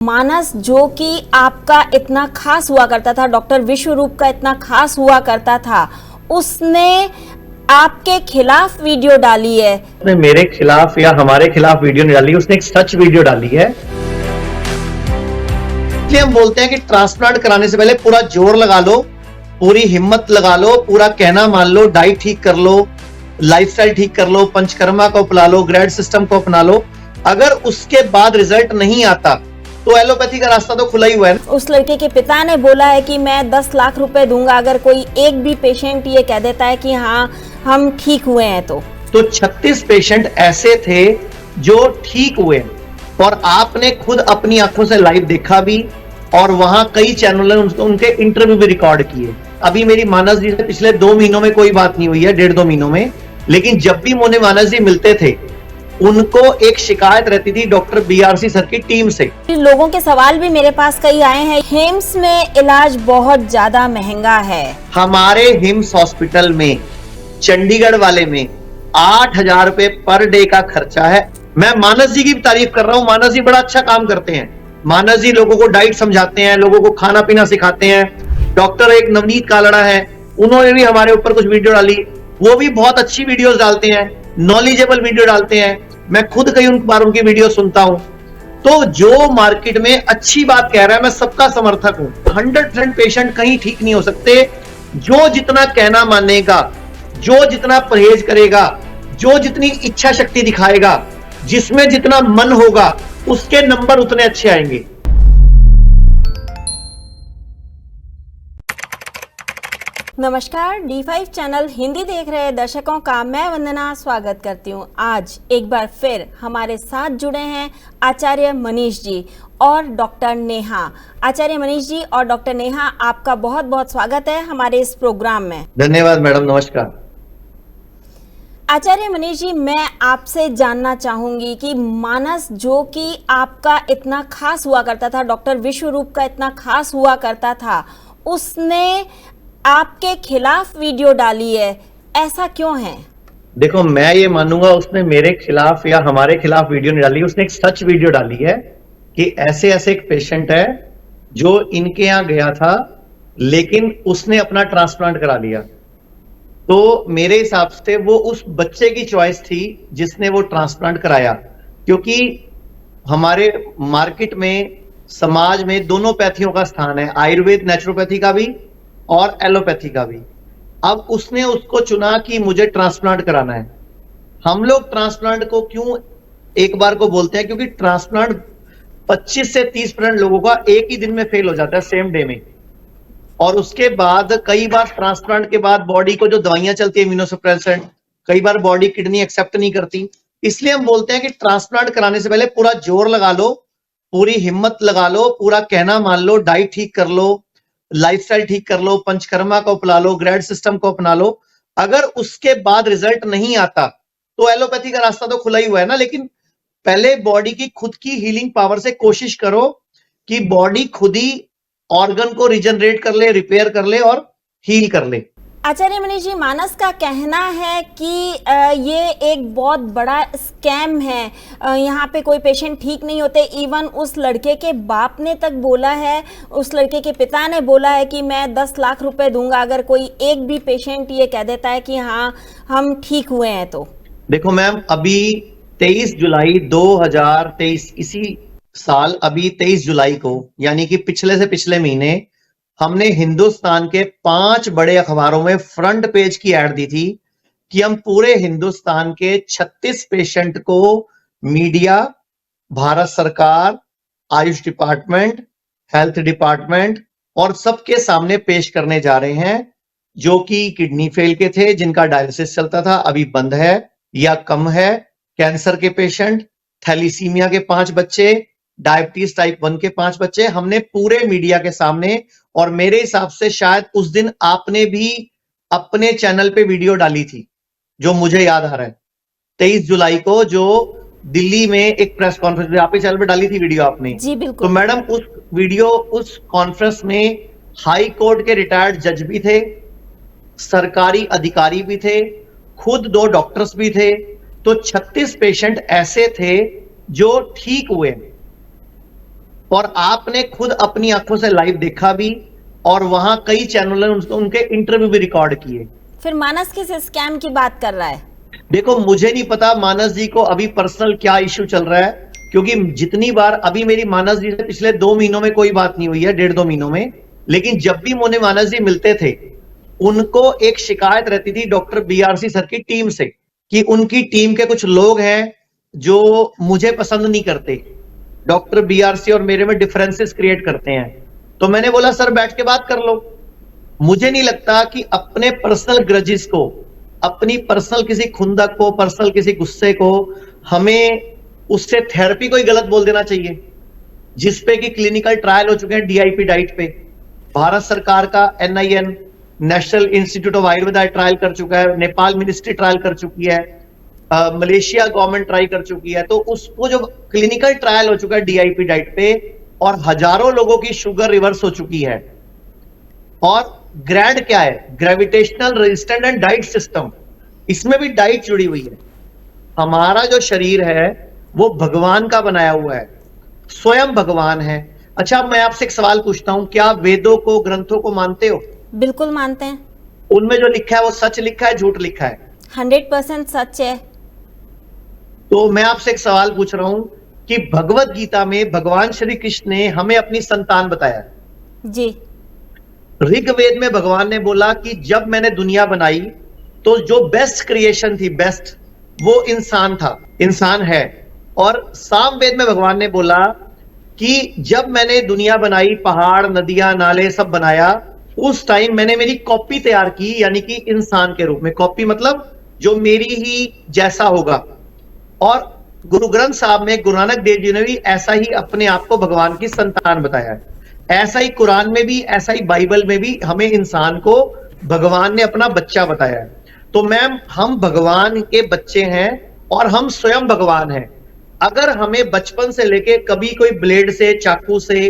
मानस जो कि आपका इतना खास हुआ करता था, डॉक्टर विश्वरूप का इतना खास हुआ करता था, उसने आपके खिलाफ वीडियो डाली है। उसने मेरे खिलाफ या हमारे खिलाफ वीडियो नहीं डाली, उसने एक सच वीडियो डाली है। इसलिए हम बोलते हैं कि ट्रांसप्लांट कराने से पहले पूरा जोर लगा लो, पूरी हिम्मत लगा लो, पूरा कहना मान लो, डाइट ठीक कर लो, लाइफस्टाइल ठीक कर लो, पंचकर्मा को अपना लो, ग्रेड सिस्टम को अपना लो। अगर उसके बाद रिजल्ट नहीं आता तो एलोपैथी का रास्ता तो खुला ही हुआ है। उस लड़के के पिता ने बोला है कि मैं 10 लाख रुपए दूंगा अगर कोई एक भी पेशेंट ये कह देता है कि हाँ हम ठीक हुए हैं। तो 36 पेशेंट ऐसे थे जो ठीक हुए और आपने खुद अपनी आंखों से लाइव देखा भी, और वहां कई चैनलों ने उनके इंटरव्यू भी रिकॉर्ड किए। अभी मेरी मानस जी से पिछले 2 महीनों में कोई बात नहीं हुई है, 1.5-2 महीनों में, लेकिन जब भी मुझे मानस जी मिलते थे उनको एक शिकायत रहती थी डॉक्टर बीआरसी सर की टीम से। लोगों के सवाल भी मेरे पास कई आए हैं, हिम्स में इलाज बहुत ज्यादा महंगा है। हमारे हिम्स हॉस्पिटल में, चंडीगढ़ वाले में 8,000 रुपए पर डे का खर्चा है। मैं मानस जी की भी तारीफ कर रहा हूँ, मानस जी बड़ा अच्छा काम करते हैं। मानस जी लोगों को डाइट समझाते हैं, लोगों को खाना पीना सिखाते हैं। डॉक्टर एक नवनीत कालड़ा है, उन्होंने भी हमारे ऊपर कुछ वीडियो डाली, वो भी बहुत अच्छी वीडियोस डालते हैं, नॉलेजेबल वीडियो डालते हैं। मैं खुद कई बार उनकी वीडियो सुनता हूं। तो जो मार्केट में अच्छी बात कह रहा है मैं सबका समर्थक हूं। 100% पेशेंट कहीं ठीक नहीं हो सकते। जो जितना कहना मानेगा, जो जितना परहेज करेगा, जो जितनी इच्छा शक्ति दिखाएगा, जिसमें जितना मन होगा, उसके नंबर उतने अच्छे आएंगे। नमस्कार, D5 चैनल हिंदी देख रहे दर्शकों का मैं वंदना स्वागत करती हूं। आज एक बार फिर हमारे साथ जुड़े हैं आचार्य मनीष जी और डॉक्टर नेहा। आचार्य मनीष जी और डॉक्टर नेहा, आपका बहुत बहुत स्वागत है हमारे इस प्रोग्राम में। धन्यवाद मैडम, नमस्कार। आचार्य मनीष जी, मैं आपसे जानना चाहूंगी कि मानस जो कि आपका इतना खास हुआ करता था, डॉक्टर विश्वरूप का इतना खास हुआ करता था, उसने आपके खिलाफ वीडियो डाली है, ऐसा क्यों है? देखो, मैं ये मानूंगा उसने मेरे खिलाफ या हमारे खिलाफ वीडियो नहीं डाली, उसने एक सच वीडियो डाली है कि ऐसे ऐसे एक पेशेंट है जो इनके यहाँ गया था लेकिन उसने अपना ट्रांसप्लांट करा लिया। तो मेरे हिसाब से वो उस बच्चे की चॉइस थी जिसने वो ट्रांसप्लांट कराया, क्योंकि हमारे मार्केट में, समाज में दोनों पैथियों का स्थान है, आयुर्वेद नेचुरोपैथी का भी और एलोपैथी का भी। अब उसने उसको चुना कि मुझे ट्रांसप्लांट कराना है। हम लोग ट्रांसप्लांट को क्यों एक बार को बोलते हैं, क्योंकि ट्रांसप्लांट 25 से 30% लोगों का एक ही दिन में फेल हो जाता है, सेम डे में। और उसके बाद कई बार ट्रांसप्लांट के बाद बॉडी को जो दवाइयां चलती है इम्यूनोसप्रेसेंट, कई बार बॉडी किडनी एक्सेप्ट नहीं करती। इसलिए हम बोलते हैं कि ट्रांसप्लांट कराने से पहले पूरा जोर लगा लो, पूरी हिम्मत लगा लो, पूरा कहना मान लो, डाइट ठीक कर लो, लाइफस्टाइल ठीक कर लो, पंचकर्मा को अपना लो, ग्रेड सिस्टम को अपना लो। अगर उसके बाद रिजल्ट नहीं आता तो एलोपैथी का रास्ता तो खुला ही हुआ है ना। लेकिन पहले बॉडी की खुद की हीलिंग पावर से कोशिश करो कि बॉडी खुद ही ऑर्गन को रिजनरेट कर ले, रिपेयर कर ले और हील कर ले। आचार्य मनीष जी, मानस का कहना है कि ये एक बहुत बड़ा स्कैम है, यहाँ पे कोई पेशेंट ठीक नहीं होते। इवन उस लड़के के बाप ने तक बोला है, उस लड़के के पिता ने बोला है कि मैं 10 लाख रुपए दूंगा अगर कोई एक भी पेशेंट ये कह देता है कि हाँ हम ठीक हुए हैं। तो देखो मैम, अभी 23 जुलाई 2023 इसी साल, अभी 23 जुलाई को, यानी कि पिछले से पिछले महीने, हमने हिंदुस्तान के 5 बड़े अखबारों में फ्रंट पेज की ऐड दी थी कि हम पूरे हिंदुस्तान के 36 पेशेंट को मीडिया, भारत सरकार, आयुष डिपार्टमेंट, हेल्थ डिपार्टमेंट और सबके सामने पेश करने जा रहे हैं, जो कि किडनी फेल के थे, जिनका डायलिसिस चलता था, अभी बंद है या कम है, कैंसर के पेशेंट, थैलीसीमिया के 5 बच्चे, डायबिटीज टाइप 1 के 5 बच्चे, हमने पूरे मीडिया के सामने, और मेरे हिसाब से शायद उस दिन आपने भी अपने चैनल पे वीडियो डाली थी, जो मुझे याद आ रहा है, 23 जुलाई को, जो दिल्ली में एक प्रेस कॉन्फ्रेंस में आपके चैनल पे डाली थी वीडियो आपने। जी बिल्कुल। तो मैडम, उस वीडियो, उस कॉन्फ्रेंस में हाई कोर्ट के रिटायर्ड जज भी थे, सरकारी अधिकारी भी थे, खुद 2 डॉक्टर्स भी थे। तो 36 पेशेंट ऐसे थे जो ठीक हुए। और आपने खुद अपनी आंखों से लाइव देखा भी, और वहां कई चैनलों ने उनके इंटरव्यू भी रिकॉर्ड किए। फिर मानस किस स्कैम की बात कर रहा है? देखो, मुझे नहीं पता मानस जी को अभी पर्सनल क्या इश्यू चल रहा है, क्योंकि जितनी बार अभी मेरी मानस जी से पिछले 2 महीनों में कोई बात नहीं हुई है, 1.5-2 महीनों में, लेकिन जब भी मुझे मानस जी मिलते थे, उनको एक शिकायत रहती थी डॉक्टर बीआरसी सर की टीम से कि उनकी टीम के कुछ लोग हैं जो मुझे पसंद नहीं करते, डॉक्टर बीआरसी और मेरे में डिफरेंसेस क्रिएट करते हैं। तो मैंने बोला सर बैठ के बात कर लो। मुझे नहीं लगता कि अपने पर्सनल ग्रजेस को, अपनी पर्सनल किसी खुंदक को, पर्सनल किसी गुस्से को, हमें उससे थेरेपी को ही गलत बोल देना चाहिए, जिसपे कि क्लिनिकल ट्रायल हो चुके हैं डीआईपी डाइट पे। भारत सरकार का NIN, national institute of Ayurveda trial कर चुका है, नेपाल मिनिस्ट्री ट्रायल कर चुकी है, मलेशिया गवर्नमेंट ट्राई कर चुकी है। तो उसको जो क्लिनिकल ट्रायल हो चुका है डीआईपी डाइट पे, और हजारों लोगों की शुगर रिवर्स हो चुकी है। और ग्रैड क्या है? Gravitational resistant and diet system, इसमें भी डाइट जुड़ी हुई है। हमारा जो शरीर है वो भगवान का बनाया हुआ है, स्वयं भगवान है। अच्छा, मैं आपसे एक सवाल पूछता हूं, क्या वेदों को, ग्रंथों को मानते हो? बिल्कुल मानते हैं। उनमें जो लिखा है वो सच लिखा है, झूठ लिखा है? 100% सच है। तो मैं आपसे एक सवाल पूछ रहा हूं कि भगवत गीता में भगवान श्री कृष्ण ने हमें अपनी संतान बताया। जी। ऋग्वेद में भगवान ने बोला कि जब मैंने दुनिया बनाई तो जो बेस्ट क्रिएशन थी, बेस्ट, वो इंसान था, इंसान है। और सामवेद में भगवान ने बोला कि जब मैंने दुनिया बनाई, पहाड़, नदियां, नाले सब बनाया, उस टाइम मैंने मेरी कॉपी तैयार की, यानी कि इंसान के रूप में। कॉपी मतलब जो मेरी ही जैसा होगा। और गुरु ग्रंथ साहब में गुरु नानक देव जी ने भी ऐसा ही अपने आप को भगवान की संतान बताया है। ऐसा ही कुरान में भी, ऐसा ही बाइबल में भी हमें इंसान को भगवान ने अपना बच्चा बताया है। तो मैम, हम भगवान के बच्चे हैं और हम स्वयं भगवान हैं। अगर हमें बचपन से लेके कभी कोई ब्लेड से, चाकू से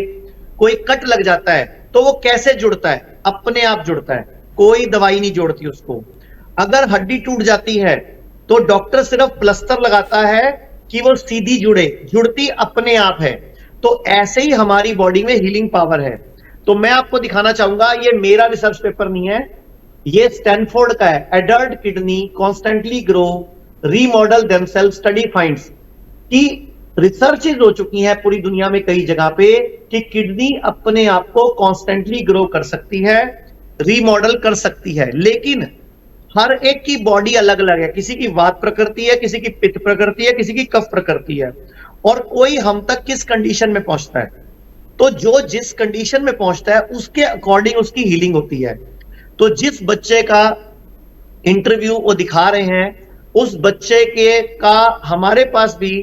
कोई कट लग जाता है तो वो कैसे जुड़ता है? अपने आप जुड़ता है, कोई दवाई नहीं जोड़ती उसको। अगर हड्डी टूट जाती है तो डॉक्टर सिर्फ प्लास्टर लगाता है कि वो सीधी जुड़े, जुड़ती अपने आप है। तो ऐसे ही हमारी बॉडी में हीलिंग पावर है। तो मैं आपको दिखाना चाहूंगा, ये मेरा रिसर्च पेपर नहीं है, ये स्टैनफोर्ड का है। Adult kidney constantly grow, remodel themselves, study finds की रिसर्चेज हो चुकी हैं पूरी दुनिया में कई जगह पे कि किडनी अपने आप को कॉन्स्टेंटली ग्रो कर सकती है, रीमॉडल कर सकती है। लेकिन हर एक की बॉडी अलग अलग है, किसी की वात प्रकृति है, किसी की पित्त प्रकृति है, किसी की कफ प्रकृति है, और कोई हम तक किस कंडीशन में पहुंचता है। तो जो जिस कंडीशन में पहुंचता है उसके अकॉर्डिंग उसकी हीलिंग होती है। तो जिस बच्चे का इंटरव्यू वो दिखा रहे हैं, उस बच्चे के का हमारे पास भी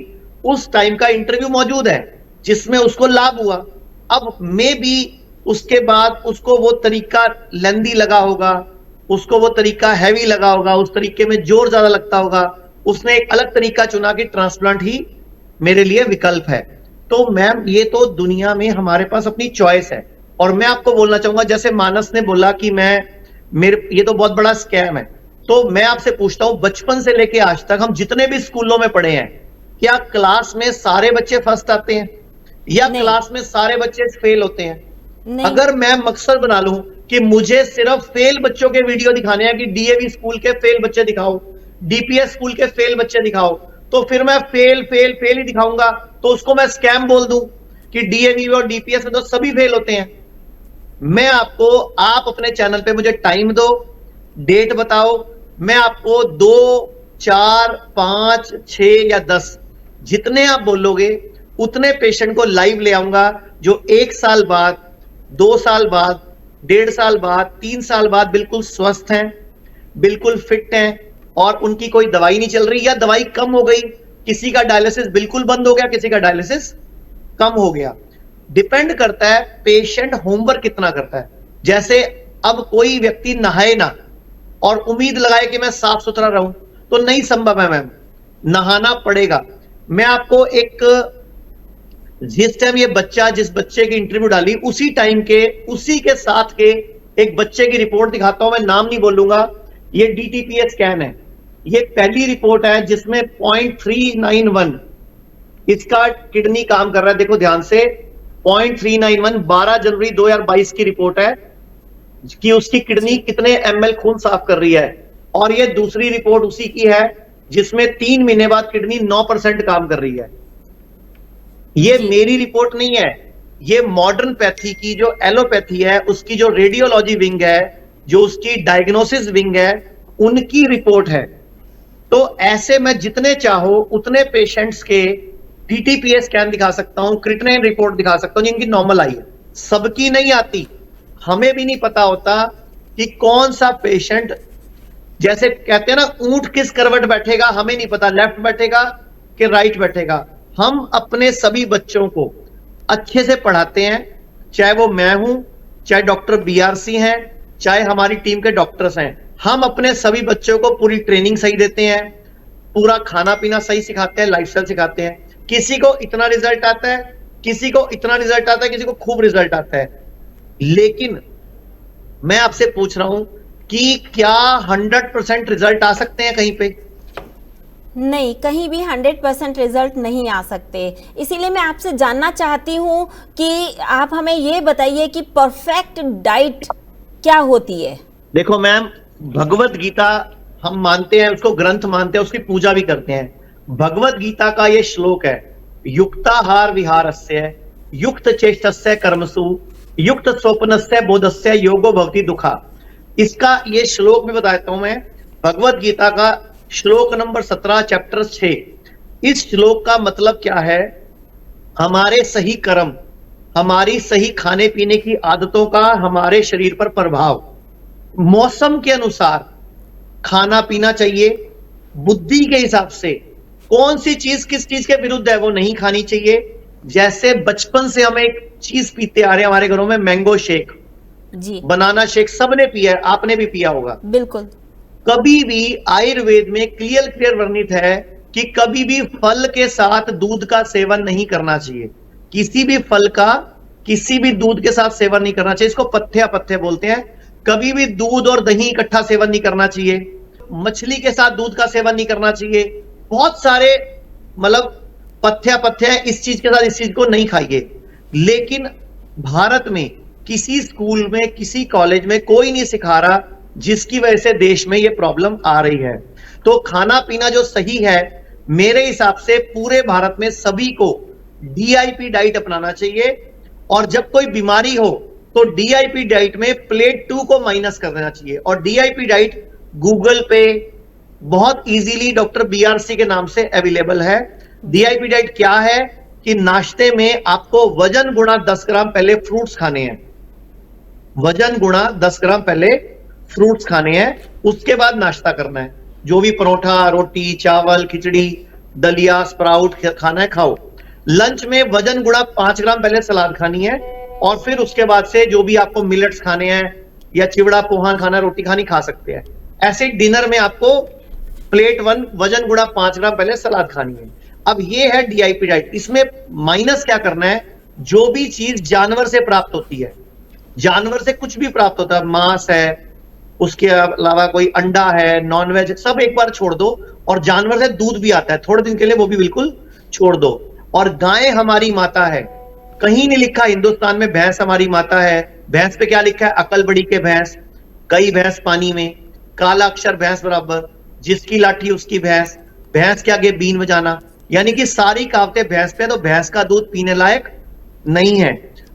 उस टाइम का इंटरव्यू मौजूद है जिसमें उसको लाभ हुआ। अब मे भी उसके बाद उसको वो तरीका लेंदी लगा होगा, उसको वो तरीका हैवी लगा होगा, उस तरीके में जोर ज्यादा लगता होगा, उसने एक अलग तरीका चुना कि ट्रांसप्लांट ही मेरे लिए विकल्प है। तो मैम, ये तो दुनिया में हमारे पास अपनी चॉइस है। और मैं आपको बोलना चाहूंगा, जैसे मानस ने बोला कि ये तो बहुत बड़ा स्कैम है, तो मैं आपसे पूछता हूं, बचपन से लेके आज तक हम जितने भी स्कूलों में पढ़े हैं, क्या क्लास में सारे बच्चे फर्स्ट आते हैं या क्लास में सारे बच्चे फेल होते हैं? नहीं। अगर मैं मकसद बना लूं कि मुझे सिर्फ फेल बच्चों के वीडियो दिखाने हैं, कि डीएवी स्कूल के फेल बच्चे दिखाओ, डीपीएस स्कूल के फेल बच्चे दिखाओ, तो फिर मैं फेल फेल फेल ही दिखाऊंगा, तो उसको मैं स्कैम बोल दूं कि डीएवी और डीपीएस में तो सभी फेल होते हैं। मैं आपको, आप अपने चैनल पे मुझे टाइम दो, डेट बताओ, मैं आपको 2, 4, 5, 6 या 10 जितने आप बोलोगे उतने पेशेंट को लाइव ले आऊंगा, जो 1 साल बाद, 2 साल बाद, 1.5 साल बाद, 3 साल बाद बिल्कुल स्वस्थ हैं, बिल्कुल फिट हैं, और उनकी कोई दवाई नहीं चल रही या दवाई कम हो गई। किसी का डायलिसिस बिल्कुल बंद हो गया, किसी का डायलिसिस कम हो गया। डिपेंड करता है पेशेंट होमवर्क कितना करता है। जैसे अब कोई व्यक्ति नहाए ना और उम्मीद लगाए कि मैं साफ सुथरा रहूं, तो नहीं संभव है मैम, नहाना पड़ेगा। मैं आपको एक, जिस टाइम ये बच्चा, जिस बच्चे की इंटरव्यू डाली, उसी टाइम के, उसी के साथ के एक बच्चे की रिपोर्ट दिखाता हूं, मैं नाम नहीं बोलूंगा। ये डीटीपीएस स्कैन है, ये पहली रिपोर्ट है जिसमें 0.391 इसका किडनी काम कर रहा है, देखो ध्यान से। 0.391 12 जनवरी 2022 की रिपोर्ट है कि उसकी किडनी कितने ml खून साफ कर रही है। और ये दूसरी रिपोर्ट उसी की है जिसमें 3 महीने बाद किडनी 9% काम कर रही है। ये मेरी रिपोर्ट नहीं है, ये मॉडर्न पैथी की जो एलोपैथी है, उसकी जो रेडियोलॉजी विंग है, जो उसकी डायग्नोसिस विंग है, उनकी रिपोर्ट है। तो ऐसे मैं जितने चाहो उतने पेशेंट्स के टीटीपीएस स्कैन दिखा सकता हूं, क्रिएटिनिन रिपोर्ट दिखा सकता हूं जिनकी नॉर्मल आई है। सबकी नहीं आती, हमें भी नहीं पता होता कि कौन सा पेशेंट, जैसे कहते हैं ना ऊंट किस करवट बैठेगा, हमें नहीं पता लेफ्ट बैठेगा कि राइट बैठेगा। हम अपने सभी बच्चों को अच्छे से पढ़ाते हैं, चाहे वो मैं हूं, चाहे डॉक्टर बीआरसी हैं, चाहे हमारी टीम के डॉक्टर्स हैं। हम अपने सभी बच्चों को पूरी ट्रेनिंग सही देते हैं, पूरा खाना पीना सही सिखाते हैं, लाइफस्टाइल सिखाते हैं। किसी को इतना रिजल्ट आता है, किसी को इतना रिजल्ट आता है, किसी को खूब रिजल्ट आता है। लेकिन मैं आपसे पूछ रहा हूं कि क्या 100% रिजल्ट आ सकते हैं कहीं पे? नहीं, कहीं भी 100% रिजल्ट नहीं आ सकते। इसीलिए मैं आपसे जानना चाहती हूँ कि आप हमें ये बताइए कि परफेक्ट डाइट क्या होती है। देखो मैम, भगवत गीता हम मानते हैं, उसको ग्रंथ मानते हैं, उसकी पूजा भी करते हैं। भगवत गीता का ये श्लोक है, युक्ताहार विहारस्य युक्त चेष्टस्य कर्मसु युक्त स्वप्नस्य बोधस्य योगो भवति दुखा। इसका ये श्लोक में बताता हूं मैं, भगवत गीता का श्लोक नंबर 17 चैप्टर 6। इस श्लोक का मतलब क्या है? हमारे सही कर्म, हमारी सही खाने पीने की आदतों का हमारे शरीर पर प्रभाव, मौसम के अनुसार खाना पीना चाहिए, बुद्धि के हिसाब से कौन सी चीज किस चीज के विरुद्ध है वो नहीं खानी चाहिए। जैसे बचपन से हम एक चीज पीते आ रहे हैं हमारे घरों में, मैंगो शेक जी, बनाना शेक, सबने पिया है, आपने भी पिया होगा। बिल्कुल। कभी भी आयुर्वेद में क्लियर वर्णित है कि कभी भी फल के साथ दूध का सेवन नहीं करना चाहिए। किसी भी फल का किसी भी दूध के साथ सेवन नहीं करना चाहिए। इसको पथ्य बोलते हैं। कभी भी दूध और दही इकट्ठा सेवन नहीं करना चाहिए। मछली के साथ दूध का सेवन नहीं करना चाहिए। बहुत सारे मतलब पथ्य है, इस चीज के साथ इस चीज को नहीं खाइए। लेकिन भारत में किसी स्कूल में, किसी कॉलेज में कोई नहीं सिखा रहा, जिसकी वजह से देश में ये प्रॉब्लम आ रही है। तो खाना पीना जो सही है, मेरे हिसाब से पूरे भारत में सभी को डीआईपी डाइट अपनाना चाहिए। और जब कोई बीमारी हो तो डीआईपी डाइट में प्लेट 2 को माइनस कर देना चाहिए। और डीआईपी डाइट गूगल पे बहुत इजीली डॉक्टर बीआरसी के नाम से अवेलेबल है। डीआईपी डाइट क्या है कि नाश्ते में आपको वजन गुणा 10 ग्राम पहले फ्रूट्स खाने हैं, वजन गुणा 10 ग्राम पहले फ्रूट्स खाने हैं, उसके बाद नाश्ता करना है। जो भी परोठा, रोटी, चावल, खिचड़ी, दलिया, स्प्राउट खाना है खाओ। लंच में वजन गुणा 5 ग्राम पहले सलाद खानी है, और फिर उसके बाद से जो भी आपको मिलेट्स खाने हैं या चिवड़ा पोहा खाना, रोटी खानी, खा सकते हैं। ऐसे डिनर में आपको प्लेट 1 वजन गुणा 5 ग्राम पहले सलाद खानी है। अब ये है डीआईपी डाइट। इसमें माइनस क्या करना है? जो भी चीज जानवर से प्राप्त होती है, जानवर से कुछ भी प्राप्त होता है, मांस है, उसके अलावा कोई अंडा है, नॉनवेज, सब एक बार छोड़ दो। और जानवर से दूध भी आता है थोड़े दिन के लिए, वो भी बिल्कुल छोड़ दो। और गाय हमारी माता है। कहीं नहीं लिखा हिंदुस्तान में भैंस हमारी माता है। भैंस पे क्या लिखा है? अकल बड़ी के भैंस, कई भैंस पानी में, काला अक्षर भैंस बराबर, जिसकी लाठी उसकी भैंस, भैंस के आगे बीन बजाना। यानी कि सारी कहावतें भैंस पे, तो भैंस का दूध पीने लायक नहीं है।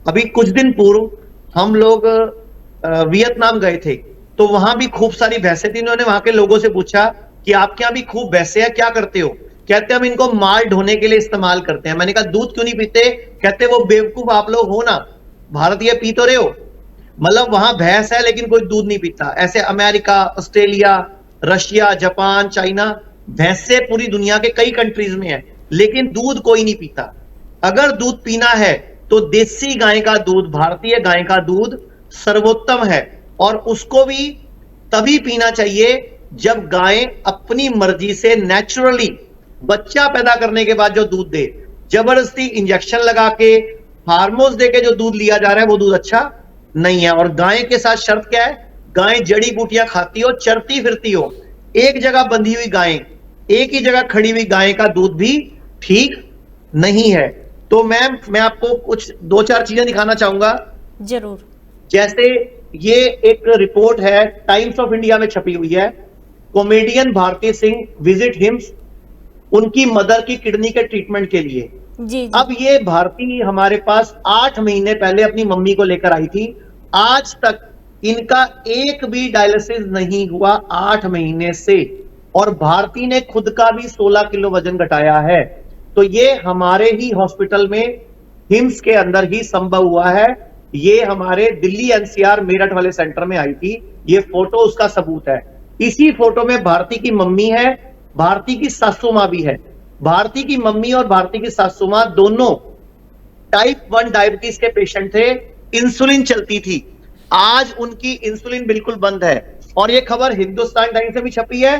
अभी कुछ दिन पूर्व हम लोग वियतनाम गए थे, तो वहां भी खूब सारी भैंसें थी। इन्होंने वहां के लोगों से पूछा कि आपके यहाँ भी खूब भैंसें हैं, क्या करते हो? कहते हम इनको माल ढोने के लिए इस्तेमाल करते हैं। मैंने कहा दूध क्यों नहीं पीते? कहते वो बेवकूफ आप लोग हो ना, भारत ये पी तो रहे हो। मतलब वहां भैंस है लेकिन कोई दूध नहीं पीता। ऐसे America, Australia, Russia, Japan, China, भैंसे पूरी दुनिया के कई कंट्रीज में है, लेकिन दूध कोई नहीं पीता। अगर दूध पीना है तो देसी गाय का दूध, भारतीय गाय का दूध सर्वोत्तम है। और उसको भी तभी पीना चाहिए जब गाय अपनी मर्जी से नेचुरली बच्चा पैदा करने के बाद जो दूध दे। जबरदस्ती इंजेक्शन लगा के, हार्मोन्स देके जो दूध लिया जा रहा है वो दूध अच्छा नहीं है। और गाय के साथ शर्त क्या है? गाय जड़ी बूटियां खाती हो, चरती फिरती हो। एक जगह बंधी हुई गाय, एक ही जगह खड़ी हुई गाय का दूध भी ठीक नहीं है। तो मैम मैं आपको कुछ 2-4 चीजें दिखाना चाहूंगा। जरूर। जैसे ये एक रिपोर्ट है, टाइम्स ऑफ इंडिया में छपी हुई है। Comedian Bharti Singh visit HIMS उनकी मदर की किडनी के ट्रीटमेंट के लिए। जी जी। अब ये भारती हमारे पास 8 महीने पहले अपनी मम्मी को लेकर आई थी। आज तक इनका एक भी डायलिसिस नहीं हुआ 8 महीने से, और भारती ने खुद का भी 16 किलो वजन घटाया है। तो ये हमारे ही हॉस्पिटल में हिम्स के अंदर ही संभव हुआ है। ये हमारे दिल्ली एनसीआर मेरठ वाले सेंटर में आई थी। ये फोटो उसका सबूत है। इसी फोटो में भारती की मम्मी है, भारती की सासू मां भी है। भारती की मम्मी और भारती की सासू मां दोनों टाइप 1 डायबिटीज के पेशेंट थे, इंसुलिन चलती थी। आज उनकी इंसुलिन बिल्कुल बंद है, और ये खबर हिंदुस्तान टाइम्स में भी छपी है,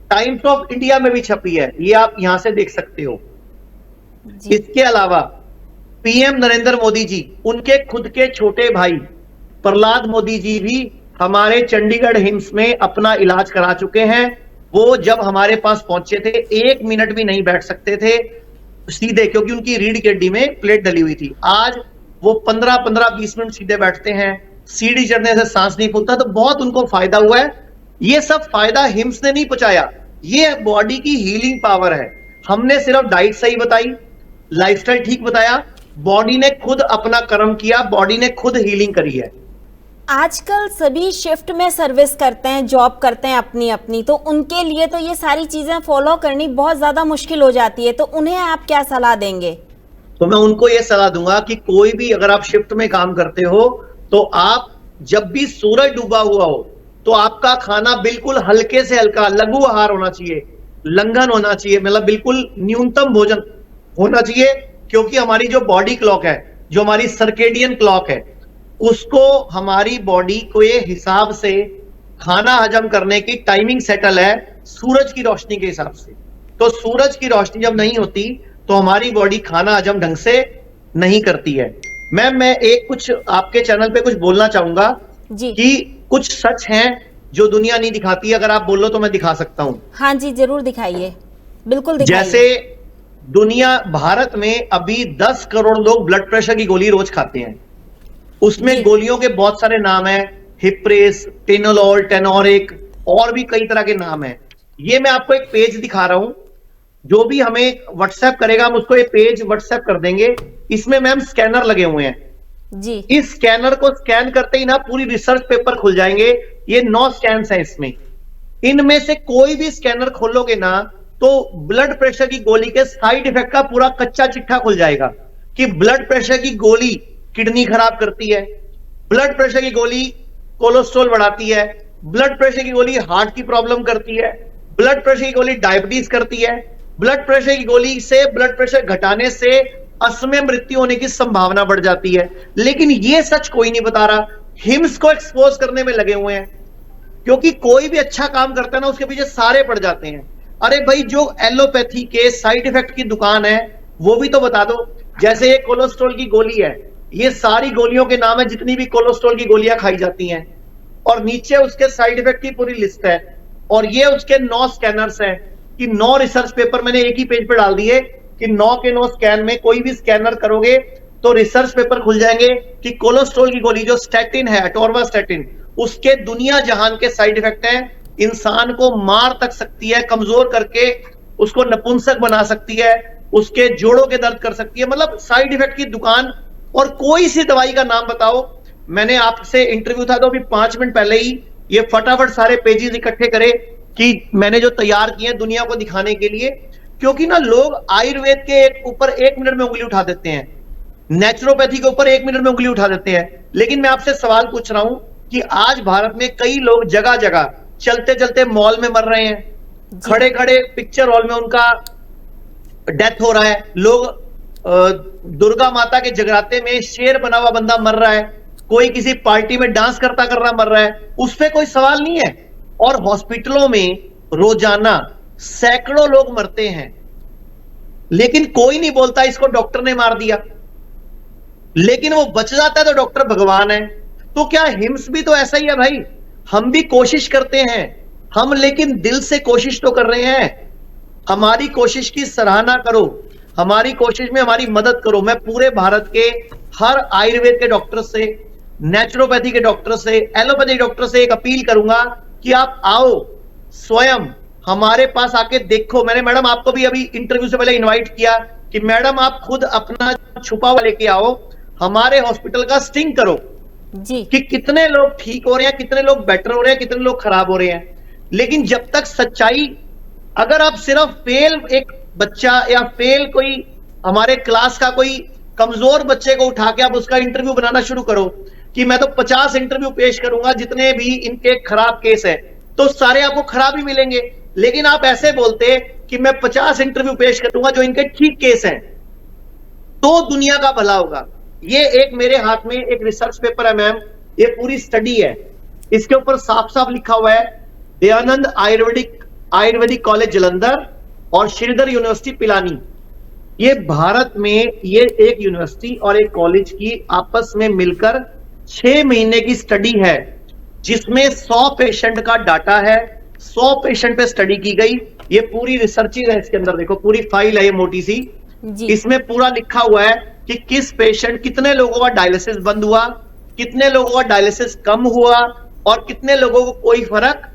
टाइम्स ऑफ इंडिया में भी छपी है। ये आप यहां से देख सकते हो। जी। इसके अलावा पीएम नरेंद्र मोदी जी, उनके खुद के छोटे भाई प्रहलाद मोदी जी भी हमारे चंडीगढ़ हिम्स में अपना इलाज करा चुके हैं। वो जब हमारे पास पहुंचे थे 1 मिनट भी नहीं बैठ सकते थे सीधे, क्योंकि उनकी रीढ़ की हड्डी में प्लेट डली हुई थी। आज वो 15-20 मिनट सीधे बैठते हैं, सीढ़ी चढ़ने से सांस नहीं फूलता। तो बहुत उनको फायदा हुआ है। ये सब फायदा हिम्स ने नहीं पहुंचाया, ये बॉडी की हीलिंग पावर है। हमने सिर्फ डाइट सही बताई, लाइफस्टाइल ठीक बताया, बॉडी ने खुद अपना कर्म किया, बॉडी ने खुद हीलिंग करी है। आजकल सभी शिफ्ट में सर्विस करते हैं, जॉब करते हैं अपनी अपनी, तो उनके लिए तो ये सारी चीजें फॉलो करनी बहुत ज्यादा मुश्किल हो जाती है। तो उन्हें आप क्या सलाह देंगे? तो मैं उनको ये सलाह दूंगा कि कोई भी अगर आप शिफ्ट में काम करते हो, तो आप जब भी सूरज डूबा हुआ हो, तो आपका खाना बिल्कुल हल्के से हल्का लघु आहार होना चाहिए, लंघन होना चाहिए, मतलब बिल्कुल न्यूनतम भोजन होना चाहिए। क्योंकि हमारी जो बॉडी क्लॉक है, जो हमारी सर्केडियन क्लॉक है, उसको हमारी बॉडी को ये हिसाब से खाना हजम करने की टाइमिंग सेटल है सूरज की रोशनी के हिसाब से। तो सूरज की रोशनी जब नहीं होती तो हमारी बॉडी खाना हजम ढंग से नहीं करती है। मैम मैं एक कुछ आपके चैनल पे कुछ बोलना चाहूंगा जी। कि कुछ सच हैं जो दुनिया नहीं दिखाती। अगर आप बोलो तो मैं दिखा सकता हूं। हाँ जी, जरूर दिखाइए, बिल्कुल दिखाइए। जैसे दुनिया, भारत में अभी 10 करोड़ लोग ब्लड प्रेशर की गोली रोज खाते हैं। उसमें जी। गोलियों के बहुत सारे नाम हैं, हिप्रेस, टेनोलॉल, टेनोरिक, और भी कई तरह के नाम हैं। ये मैं आपको एक पेज दिखा रहा हूं, जो भी हमें व्हाट्सएप करेगा हम उसको ये पेज व्हाट्सएप कर देंगे। इसमें मैम स्कैनर लगे हुए हैं जी। इस स्कैनर को स्कैन करते ही ना पूरी रिसर्च पेपर खुल जाएंगे। ये 9 स्कैन्स हैं इसमें। इनमें से कोई भी स्कैनर खोलोगे ना तो ब्लड प्रेशर की गोली के साइड इफेक्ट का पूरा कच्चा चिट्ठा खुल जाएगा कि ब्लड प्रेशर की गोली किडनी खराब करती है, ब्लड प्रेशर की गोली कोलेस्ट्रॉल बढ़ाती है, ब्लड प्रेशर की गोली हार्ट की प्रॉब्लम करती है, ब्लड प्रेशर की गोली डायबिटीज करती है, ब्लड प्रेशर की गोली से ब्लड प्रेशर घटाने से असमय मृत्यु होने की संभावना बढ़ जाती है। लेकिन ये सच कोई नहीं बता रहा। हिम्स को एक्सपोज करने में लगे हुए हैं, क्योंकि कोई भी अच्छा काम करता है ना उसके पीछे सारे पड़ जाते हैं। अरे भाई, जो एलोपैथी के साइड इफेक्ट की दुकान है वो भी तो बता दो। जैसे ये कोलेस्ट्रॉल की गोली है, ये सारी गोलियों के नाम है जितनी भी कोलेस्ट्रॉल की गोलियां खाई जाती हैं, और नीचे उसके साइड इफेक्ट की पूरी लिस्ट है। और ये उसके 9 स्कैनर्स हैं कि 9 रिसर्च पेपर मैंने एक ही पेज पे डाल दिए कि 9 के 9 स्कैन में कोई भी स्कैनर करोगे तो रिसर्च पेपर खुल जाएंगे कि कोलेस्ट्रॉल की गोली जो स्टैटिन है, अटोरवास्टैटिन, उसके दुनिया जहान के साइड इफेक्ट हैं। इंसान को मार तक सकती है, कमजोर करके उसको नपुंसक बना सकती है, उसके जोड़ों के दर्द कर सकती है। मतलब साइड इफेक्ट की दुकान। और कोई सी दवाई का नाम बताओ। मैंने आपसे इंटरव्यू था तो अभी 5 मिनट पहले ही ये फटाफट सारे पेजेस इकट्ठे करे कि मैंने जो तैयार किए हैं दुनिया को दिखाने के लिए। क्योंकि ना लोग आयुर्वेद के ऊपर 1 मिनट में उंगली उठा देते हैं, नेचुरोपैथी के ऊपर 1 मिनट में उंगली उठा देते हैं। लेकिन मैं आपसे सवाल पूछ रहा हूं कि आज भारत में कई लोग जगह जगह चलते चलते मॉल में मर रहे हैं, खड़े खड़े पिक्चर हॉल में उनका डेथ हो रहा है। लोग दुर्गा माता के जगराते में शेर बना हुआ बंदा मर रहा है, कोई किसी पार्टी में डांस करता कर रहा मर रहा है, उस पर कोई सवाल नहीं है। और हॉस्पिटलों में रोजाना सैकड़ों लोग मरते हैं, लेकिन कोई नहीं बोलता इसको डॉक्टर ने मार दिया। लेकिन वो बच जाता है तो डॉक्टर भगवान है। तो क्या हिम्स भी तो ऐसा ही है भाई? हम भी कोशिश करते हैं, हम लेकिन दिल से कोशिश तो कर रहे हैं। हमारी कोशिश की सराहना करो। हमारी कोशिश में हमारी मदद करो। मैं पूरे भारत के हर आयुर्वेद के डॉक्टर से, नेचुरोपैथी के डॉक्टर से, एलोपैथी डॉक्टर से एक अपील करूंगा कि आप आओ, स्वयं हमारे पास आके देखो। मैंने मैडम आपको भी अभी इंटरव्यू से पहले इनवाइट किया कि मैडम आप खुद अपना छुपा हुआ लेके आओ, हमारे हॉस्पिटल का स्टिंग करो जी। कि कितने लोग ठीक हो रहे हैं, कितने लोग बेटर हो रहे हैं, कितने लोग खराब हो रहे हैं। लेकिन जब तक सच्चाई, अगर आप सिर्फ फेल एक बच्चा या फेल कोई हमारे क्लास का कोई कमजोर बच्चे को उठा के आप उसका इंटरव्यू बनाना शुरू करो कि मैं तो 50 इंटरव्यू पेश करूंगा जितने भी इनके खराब केस है, तो सारे आपको खराब ही मिलेंगे। लेकिन आप ऐसे बोलते कि मैं 50 इंटरव्यू पेश करूंगा जो इनके ठीक केस हैं, तो दुनिया का भला होगा। ये एक मेरे हाथ में एक रिसर्च पेपर है मैम, ये पूरी स्टडी है, इसके ऊपर साफ साफ लिखा हुआ है दयानंद आयुर्वेदिक कॉलेज जलंधर और श्रीधर यूनिवर्सिटी पिलानी। ये भारत में ये एक यूनिवर्सिटी और एक कॉलेज की आपस में मिलकर 6 महीने की स्टडी है, जिसमें 100 पेशेंट का डाटा है, 100 पेशेंट पे स्टडी की गई। ये पूरी रिसर्चिंग है, इसके अंदर देखो पूरी फाइल है ये मोटी सी, इसमें पूरा लिखा हुआ है कि किस पेशेंट, कितने लोगों का डायलिसिस बंद हुआ, कितने लोगों का डायलिसिस कम हुआ और कितने लोगों को कोई फर्क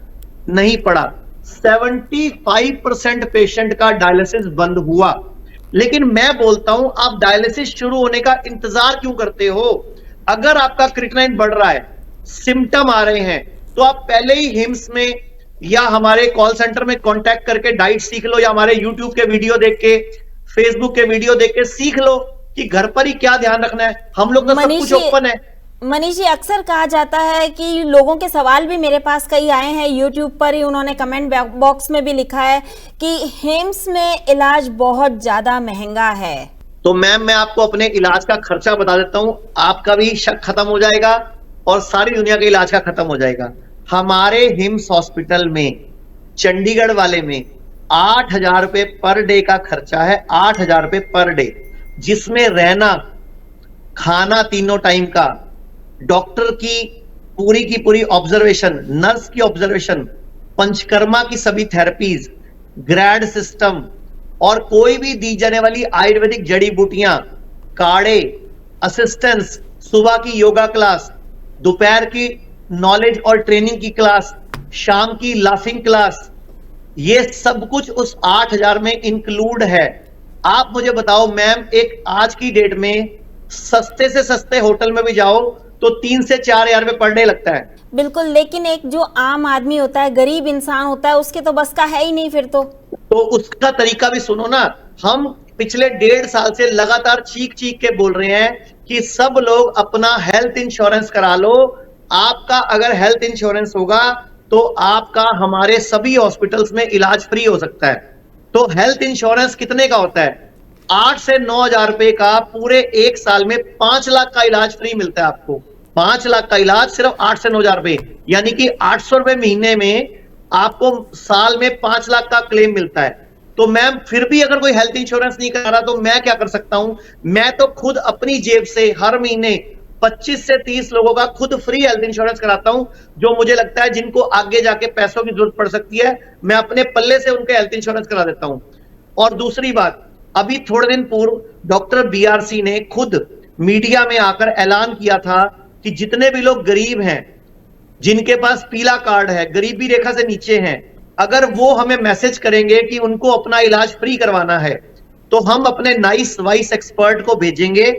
नहीं पड़ा। 75% पेशेंट का डायलिसिस बंद हुआ। लेकिन मैं बोलता हूं, आप डायलिसिस शुरू होने का इंतजार क्यों करते हो? अगर आपका क्रिएटिनिन बढ़ रहा है, सिम्टम आ रहे हैं, तो आप पहले ही हिम्स में या हमारे कॉल सेंटर में कांटेक्ट करके डाइट सीख लो, या हमारे यूट्यूब के वीडियो देख के, फेसबुक के वीडियो देख के सीख लो कि घर पर ही क्या ध्यान रखना है। हम लोग तो सब कुछ ओपन है। मनीष जी, अक्सर कहा जाता है कि लोगों के सवाल भी मेरे पास कई आए हैं, यूट्यूब पर ही उन्होंने कमेंट बॉक्स में भी लिखा है कि हिम्स में इलाज बहुत ज्यादा महंगा है। तो मैम मैं आपको अपने इलाज का खर्चा बता देता हूं, आपका भी शक खत्म हो जाएगा और सारी दुनिया के इलाज का खत्म हो जाएगा। हमारे हिम्स हॉस्पिटल में, चंडीगढ़ वाले में 8,000 रुपए पर डे का खर्चा है, 8,000 रुपए पर डे, जिसमें रहना, खाना तीनों टाइम का, डॉक्टर की पूरी ऑब्जर्वेशन, नर्स की ऑब्जर्वेशन, पंचकर्मा की सभी थेरेपीज, ग्रैड सिस्टम और कोई भी दी जाने वाली आयुर्वेदिक जड़ी बूटियां, काढ़े, असिस्टेंस, सुबह की योगा क्लास, दोपहर की नॉलेज और ट्रेनिंग की क्लास, शाम की लाफिंग क्लास, ये सब कुछ उस 8,000 में इंक्लूड है। आप मुझे बताओ मैम, एक आज की डेट में सस्ते से सस्ते होटल में भी जाओ तो 3 से 4,000 रुपए पर डे लगता है। बिल्कुल, लेकिन एक जो आम आदमी होता है, गरीब इंसान होता है, उसके तो बस का है ही नहीं फिर तो उसका तरीका भी सुनो ना। हम पिछले 1.5 साल से लगातार चीख के बोल रहे हैं कि सब लोग अपना हेल्थ इंश्योरेंस करा लो। आपका अगर हेल्थ इंश्योरेंस होगा तो आपका हमारे सभी हॉस्पिटल्स में इलाज फ्री हो सकता है। तो हेल्थ इंश्योरेंस कितने का होता है? 8 से 9,000 रुपए का, पूरे 1 साल में 5 लाख का इलाज फ्री मिलता है आपको। 5 लाख का इलाज सिर्फ 8 से 9,000 रुपए, यानी कि 800 रुपए महीने में आपको साल में 5 लाख का क्लेम मिलता है। तो मैम फिर भी अगर कोई हेल्थ इंश्योरेंस नहीं करा रहा तो मैं क्या कर सकता हूं? मैं तो खुद अपनी जेब से हर महीने 25 से 30 लोगों का खुद फ्री हेल्थ इंश्योरेंस कराता हूं, जो मुझे लगता है जिनको आगे जाके पैसों की जरूरत पड़ सकती है, मैं अपने पल्ले से उनके हेल्थ इंश्योरेंस करा देता हूं। और दूसरी बात, अभी थोड़े दिन पूर्व डॉक्टर BRC ने खुद मीडिया में आकर ऐलान किया था कि जितने भी लोग गरीब हैं, जिनके पास पीला कार्ड है, गरीबी रेखा से नीचे हैं, अगर वो हमें मैसेज करेंगे कि उनको अपना इलाज फ्री करवाना है, तो हम अपने नाइस वाइस एक्सपर्ट को भेजेंगे।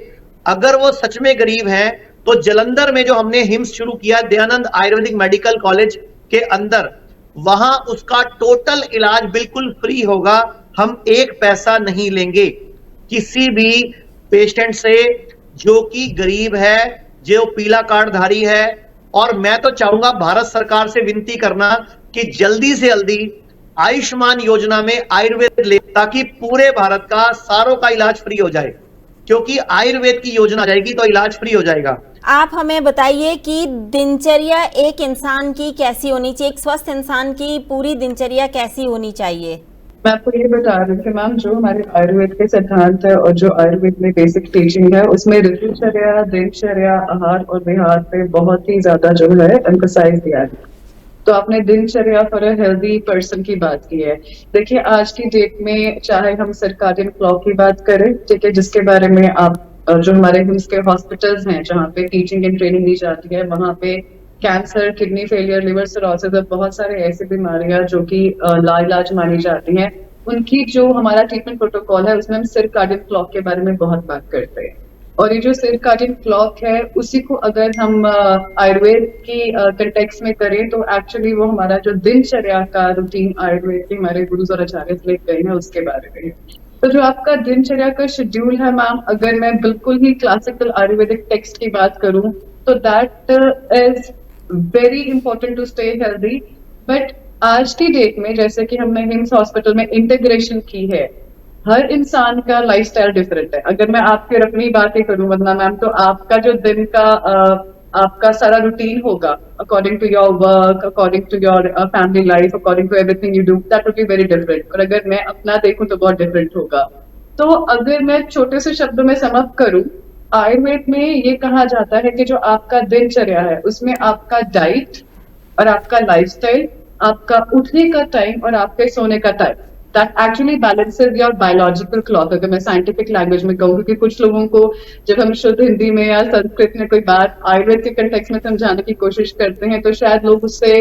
अगर वो सच में गरीब हैं तो जलंधर में जो हमने हिम्स शुरू किया, दयानंद आयुर्वेदिक मेडिकल कॉलेज के अंदर, वहां उसका टोटल इलाज बिल्कुल फ्री होगा। हम एक पैसा नहीं लेंगे किसी भी पेशेंट से जो कि गरीब है, जो पीला कार्ड धारी है। और मैं तो चाहूंगा भारत सरकार से विनती करना कि जल्दी से जल्दी आयुष्मान योजना में आयुर्वेद ले, ताकि पूरे भारत का सारों का इलाज फ्री हो जाए, क्योंकि आयुर्वेद की योजना जाएगी तो इलाज फ्री हो जाएगा। आप हमें बताइए कि दिनचर्या एक इंसान की कैसी होनी चाहिए, एक स्वस्थ इंसान की पूरी दिनचर्या कैसी होनी चाहिए? मैं आपको ये बता रही थी मैम, जो हमारे आयुर्वेद के सिद्धांत है और जो आयुर्वेद में बेसिक टीचिंग है, उसमें ऋतुचर्या, दिनचर्या, आहार और विहार पे बहुत ही ज्यादा जो है एम्फसाइज दिया है। तो आपने दिनचर्या फॉर अ हेल्दी पर्सन की बात की है। देखिए आज की डेट में चाहे हम सर्काडियन क्लॉक की बात करें, ठीक है, जिसके बारे में आप जो हमारे हिम्स के हॉस्पिटल्स हैं जहाँ पे टीचिंग एंड ट्रेनिंग दी जाती है, वहाँ पे cancer, kidney failure, liver cirrhosis और बहुत सारे ऐसी बीमारियां जो कि लाइलाज मानी जाती हैं, उनकी जो हमारा ट्रीटमेंट प्रोटोकॉल है उसमें हम सर्काडियन क्लॉक के बारे में बहुत बात करते हैं। और ये जो सर्काडियन क्लॉक है उसी को अगर हम आयुर्वेद की कंटेक्स्ट में करें तो एक्चुअली वो हमारा जो दिनचर्या का रूटीन आयुर्वेद के हमारे गुरुज और आचार्य लेके गए हैं उसके बारे में है। तो जो आपका दिनचर्या का शेड्यूल है मैम, अगर मैं बिल्कुल ही क्लासिकल आयुर्वेदिक टेक्स्ट की बात करूं तो that is very important to stay healthy. But आज की डेट में जैसे कि हमने हिम्स हॉस्पिटल में इंटीग्रेशन की है, हर इंसान का लाइफस्टाइल डिफरेंट है। अगर मैं आपकी और अपनी बात ही करूं वरना मैम, तो आपका जो दिन का आपका सारा रूटीन होगा according to your work, according to your family life, according to everything you do, that will be very different. और अगर मैं अपना देखूं तो बहुत डिफरेंट होगा। तो अगर मैं छोटे से शब्दों में सम अप करूं, आयुर्वेद में ये कहा जाता है कि जो आपका दिनचर्या है उसमें आपका डाइट और आपका लाइफस्टाइल, आपका उठने का टाइम और आपके सोने का time, that actually balances your biological clock. अगर मैं साइंटिफिक लैंग्वेज में कहूँ, क्योंकि कुछ लोगों को जब हम शुद्ध हिंदी में या संस्कृत में कोई बात आयुर्वेद के कंटेक्स्ट में समझाने की कोशिश करते हैं तो शायद लोग उससे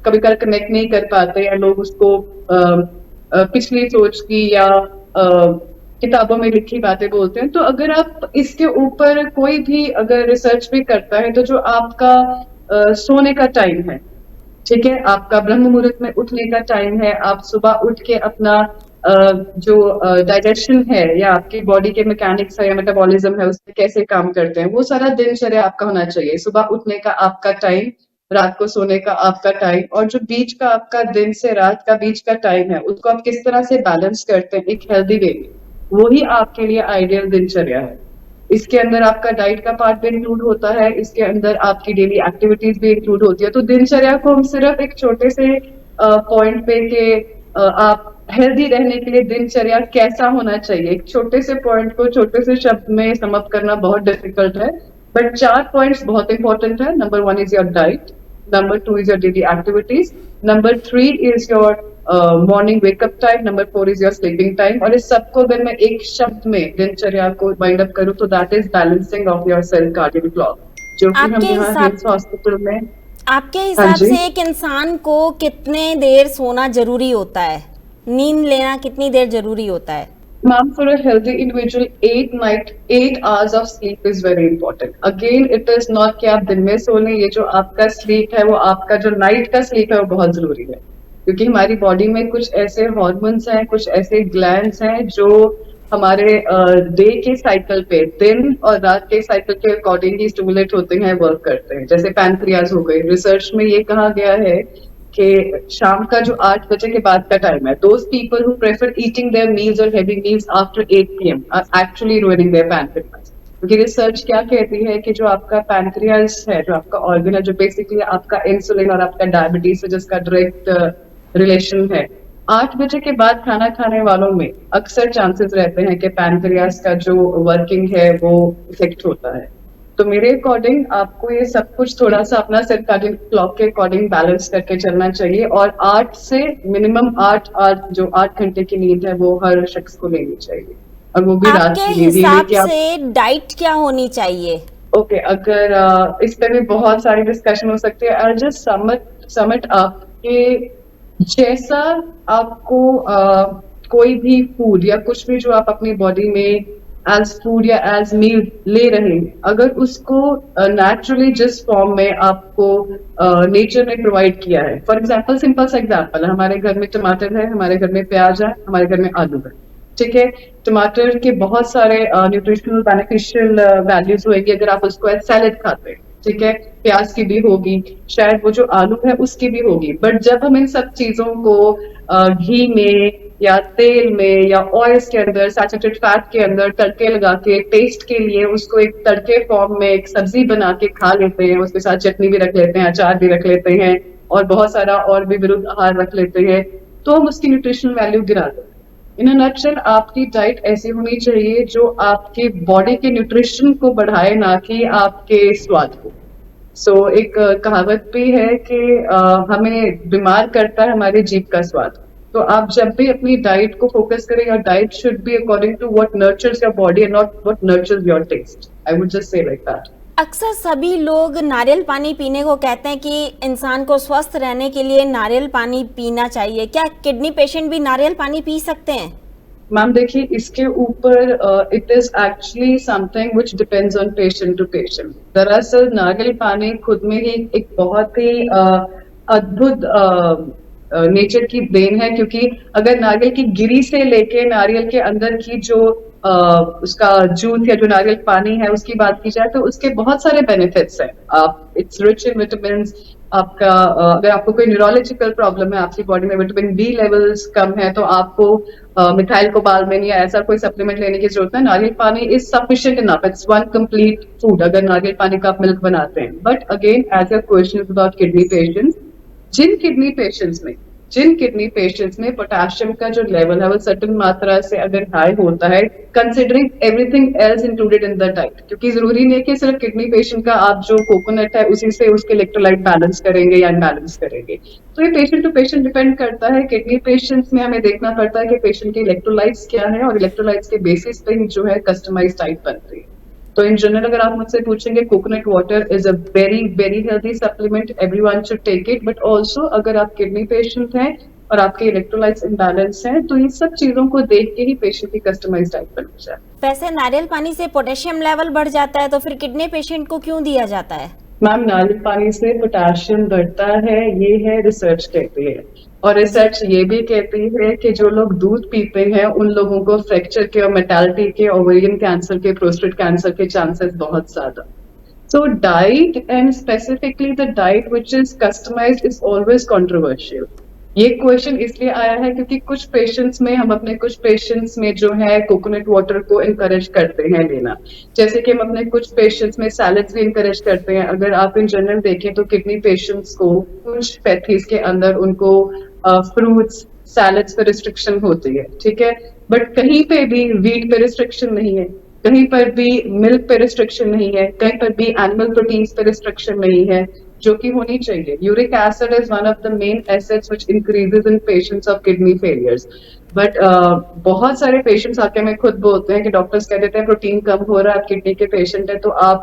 कभी कभी कनेक्ट नहीं कर पाते या लोग उसको पिछली सोच की या किताबों में लिखी बातें बोलते हैं। तो अगर आप इसके ऊपर कोई भी अगर रिसर्च भी करता है तो जो आपका सोने का टाइम है, ठीक है, आपका ब्रह्म मुहूर्त में उठने का टाइम है, आप सुबह उठ के अपना जो डाइजेशन है या आपकी बॉडी के मैकेनिक्स है या मेटाबॉलिज्म है उसमें कैसे काम करते हैं, वो सारा दिनचर्या आपका होना चाहिए। सुबह उठने का आपका टाइम, रात को सोने का आपका टाइम, और जो बीच का आपका दिन से रात का बीच का टाइम है उसको आप किस तरह से बैलेंस करते हैं एक हेल्दी वे में, वही आपके लिए आइडियल दिनचर्या है। इसके अंदर आपका डाइट का पार्ट भी इंक्लूड होता है, इसके अंदर आपकी डेली एक्टिविटीज भी इंक्लूड होती है। तो दिनचर्या को हम सिर्फ एक छोटे से पॉइंट पे के आप हेल्दी रहने के लिए दिनचर्या कैसा होना चाहिए, एक छोटे से पॉइंट को छोटे से शब्द में समअप करना बहुत डिफिकल्ट है। बट 4 पॉइंट्स बहुत इंपॉर्टेंट है। Number 1 is your diet, number 2 is your daily activities, number 3 is your morning wake up time, number 4 is your sleeping time. और इस सबको अगर मैं एक शब्द में दिनचर्या को वाइंड अप करूं तो that is balancing of your circadian clock, जो कि हम यहाँ हिम्स हॉस्पिटल में। आपके हिसाब से एक इंसान को कितने देर सोना जरूरी होता है, नींद लेना कितनी देर जरूरी होता है? Ma'am, for a healthy individual, 8 hours of sleep is very important. Again, it is not कि आप दिन में सो लें, ये जो आपका स्लीप है वो आपका जो नाइट का स्लीप है वो बहुत जरूरी है, क्योंकि हमारी बॉडी में कुछ ऐसे हॉर्मोन्स हैं, कुछ ऐसे ग्लैंड्स हैं जो हमारे डे के साइकिल पे, दिन और रात के साइकिल के अकॉर्डिंगली स्टिमुलेट होते हैं, वर्क करते हैं। जैसे पैनक्रियाज हो गए, रिसर्च में ये कहा गया है कि शाम का जो 8 बजे के बाद का टाइम है, those people who prefer eating their meals और having meals after 8 PM are actually ruining their pancreas. क्योंकि रिसर्च क्या कहती है कि जो आपका पैनक्रियाज है, जो आपका ऑर्गन है, जो बेसिकली आपका इंसुलिन और आपका डायबिटीज से जिसका डायरेक्ट रिलेशन है, 8 बजे के बाद खाना खाने वालों में अक्सर चांसेस रहते हैं कि पैनक्रियाज का जो वर्किंग है वो इफेक्ट होता है। तो मेरे अकॉर्डिंग आपको ये सब कुछ थोड़ा सा अपना सर्काडियन क्लॉक के अकॉर्डिंग बैलेंस करके चलना चाहिए, और 8 से मिनिमम 8 घंटे की नींद है वो हर शख्स को लेनी चाहिए, और वो भी रात आपके की नींद। हिसाब से डाइट क्या होनी चाहिए? ओके, अगर इस पे भी बहुत सारी डिस्कशन हो सकती है। I just sum it up कि जैसा आपको कोई भी फूड या कुछ भी जो आप अपनी बॉडी में एज फूड या एज मील ले रहे हैं, अगर उसको नेचुरली जिस फॉर्म में आपको नेचर ने प्रोवाइड किया है, फॉर एग्जांपल सिंपल सा एग्जांपल है, हमारे घर में टमाटर है, हमारे घर में प्याज है, हमारे घर में आलू है, ठीक है। टमाटर के बहुत सारे न्यूट्रिशनल बेनिफिशियल वैल्यूज होगी अगर आप उसको एज सैलेड खाते हैं, ठीक है। प्याज की भी होगी, शायद वो जो आलू है उसकी भी होगी। बट जब हम इन सब चीजों को घी में या तेल में या ऑयल्स के अंदर, सैचुरेटेड फैट के अंदर तड़के लगा के टेस्ट के लिए उसको एक तड़के फॉर्म में एक सब्जी बना के खा लेते हैं, उसके साथ चटनी भी रख लेते हैं, अचार भी रख लेते हैं और बहुत सारा और भी विरुद्ध आहार रख लेते हैं, तो हम उसकी न्यूट्रिशनल वैल्यू गिरा देते हैं। इन अ नटशेल आपकी डाइट ऐसी होनी चाहिए जो आपकी बॉडी के न्यूट्रिशन को बढ़ाए, ना कि आपके स्वाद को। एक कहावत भी है कि हमें बीमार करता है हमारी जीभ का स्वाद। तो आप जब भी अपनी डाइट को फोकस करें, your diet should be according to what nurtures your body and not what nurtures your taste. I would just say like that. अक्सर सभी लोग नारियल पानी पीने को कहते हैं कि इंसान को स्वस्थ रहने के लिए नारियल पानी पीना चाहिए। क्या किडनी पेशेंट भी नारियल पानी पी सकते हैं? मैम देखिए, इसके ऊपर it is actually something which depends on patient to patient. दरअसल नारियल पानी खुद में ही एक बहुत ही अद्भुत नेचर की देन है, क्योंकि अगर नारियल की गिरी से लेके नारियल के अंदर की जो उसका जूस या जो नारियल पानी है उसकी बात की जाए तो उसके बहुत सारे बेनिफिट्स हैं। It's rich in vitamin. आपका अगर आपको कोई न्यूरोलॉजिकल प्रॉब्लम है, आपकी बॉडी में विटामिन बी लेवल्स कम है, तो आपको मिथाइल कोबालमिन या ऐसा कोई सप्लीमेंट लेने की जरूरत है। नारियल पानी is sufficient enough, it's one complete food अगर नारियल पानी का आप मिल्क बनाते हैं। But again as a question about kidney patients, जिन किडनी पेशेंट्स में पोटेशियम का जो लेवल है वो सर्टेन मात्रा से अगर हाई होता है, considering everything else included in the diet, क्योंकि जरूरी नहीं है कि सिर्फ किडनी पेशेंट का आप जो कोकोनट है उसी से उसके इलेक्ट्रोलाइट बैलेंस करेंगे या अनबैलेंस करेंगे। तो ये पेशेंट टू पेशेंट डिपेंड करता है। किडनी पेशेंट्स में हमें देखना पड़ता है कि पेशेंट के इलेक्ट्रोलाइट्स क्या है, और इलेक्ट्रोलाइट्स के बेसिस पे ही जो है कस्टमाइज डाइट बनती है। तो इन जनरल अगर आप मुझसे पूछेंगे, coconut water is a very very healthy supplement, everyone should take it. But also अगर आप किडनी पेशेंट हैं और आपके इलेक्ट्रोलाइट्स इम्बैलेंस हैं, तो इन सब चीजों को देख के ही पेशेंट की कस्टमाइज्ड डाइट बननी चाहिए। वैसे नारियल पानी से पोटेशियम लेवल बढ़ जाता है, तो फिर किडनी पेशेंट को क्यों दिया जाता है? मैम, नारियल पानी से पोटेशियम बढ़ता है, ये है रिसर्च कहती है। और रिसर्च ये भी कहती है कि जो लोग दूध पीते हैं उन लोगों को फ्रैक्चर के और मेटालिटी के, ओवेरियन कैंसर के, प्रोस्टेट कैंसर के चांसेस बहुत ज्यादा। So diet and specifically the diet which is customized is always controversial. ये क्वेश्चन इसलिए आया है क्योंकि कुछ पेशेंट्स में हम अपने कुछ पेशेंट्स में जो है कोकोनट वाटर को इनकरेज करते हैं लेना, जैसे कि हम अपने कुछ पेशेंट्स में सैलड्स भी इनकरेज करते हैं। अगर आप इन जनरल देखें तो किडनी पेशेंट्स को कुछ पैथीज के अंदर उनको फ्रूट्स सैलड्स पे रिस्ट्रिक्शन होती है, ठीक है, बट कहीं पे भी वीट पे रिस्ट्रिक्शन नहीं है, कहीं पर भी मिल्क पे रिस्ट्रिक्शन नहीं है, कहीं पर भी एनिमल प्रोटीन्स पे रिस्ट्रिक्शन नहीं है, जो कि होनी चाहिए। Uric acid is one of the main acids which increases in patients of kidney failures. But बहुत सारे पेशेंट्स आके हमें खुद बोलते हैं कि डॉक्टर्स कह देते हैं प्रोटीन कम हो रहा है, आप किडनी के पेशेंट है तो आप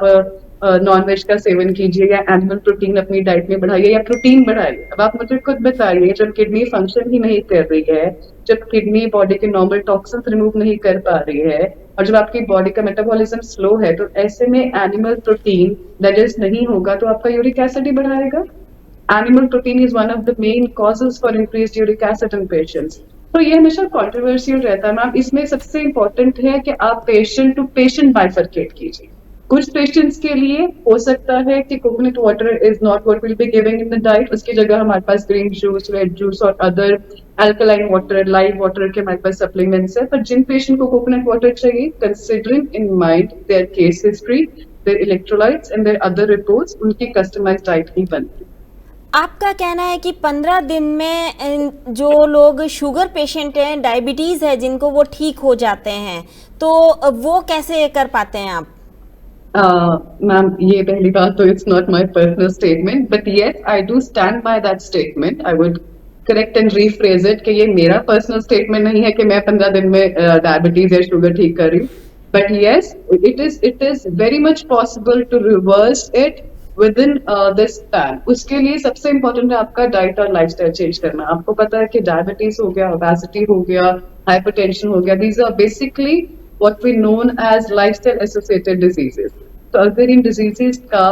नॉनवेज का सेवन कीजिए या एनिमल प्रोटीन अपनी डाइट में बढ़ाइए या प्रोटीन बढ़ाइए। अब आप मुझे खुद बताइए, जब किडनी फंक्शन ही नहीं कर रही है, जब किडनी बॉडी के नॉर्मल टॉक्सिन्स रिमूव नहीं कर पा रही है और जब आपकी बॉडी का मेटाबॉलिज्म स्लो है, तो ऐसे में एनिमल प्रोटीन डाइजेस्ट नहीं होगा तो आपका यूरिक एसिड ही बढ़ाएगा। Animal protein is one of the main causes for increased uric acid in patients. तो ये हमेशा कॉन्ट्रोवर्शियल रहता है मैम। इसमें सबसे इंपॉर्टेंट है कि आप पेशेंट टू पेशेंट बाइफरकेट कीजिए। कुछ पेशेंट्स के लिए हो सकता है कि coconut water is not what will be giving in the diet, उसकी जगह हमारे पास ग्रीन जूस, रेड जूस और other alkaline water, live water के हमारे पास सप्लीमेंट्स है। पर जिन पेशेंट को कोकोनट वाटर चाहिए, considering in mind their case history, their electrolytes and their other reports, उनकी कस्टमाइज्ड डाइट ही बनती है। आपका कहना है कि 15 दिन में जो लोग शुगर पेशेंट हैं, डायबिटीज है जिनको, वो ठीक हो जाते हैं, तो वो कैसे कर पाते हैं आप? मैम, ये पहली बात तो it's not my personal statement, but yes I do stand by that statement. I would correct and rephrase it कि ये मेरा पर्सनल स्टेटमेंट नहीं है कि मैं 15 दिन में डायबिटीज या शुगर ठीक कर रही हूँ। But yes, it is very much possible to reverse it within this span. उसके लिए सबसे इंपॉर्टेंट है आपका डाइट और लाइफस्टाइल चेंज करना। आपको पता है कि डायबिटीज हो गया, ओबेसिटी हो गया, हाइपरटेंशन हो गया, these are basically what we known as lifestyle associated diseases. तो अगर इन डिजीजेस का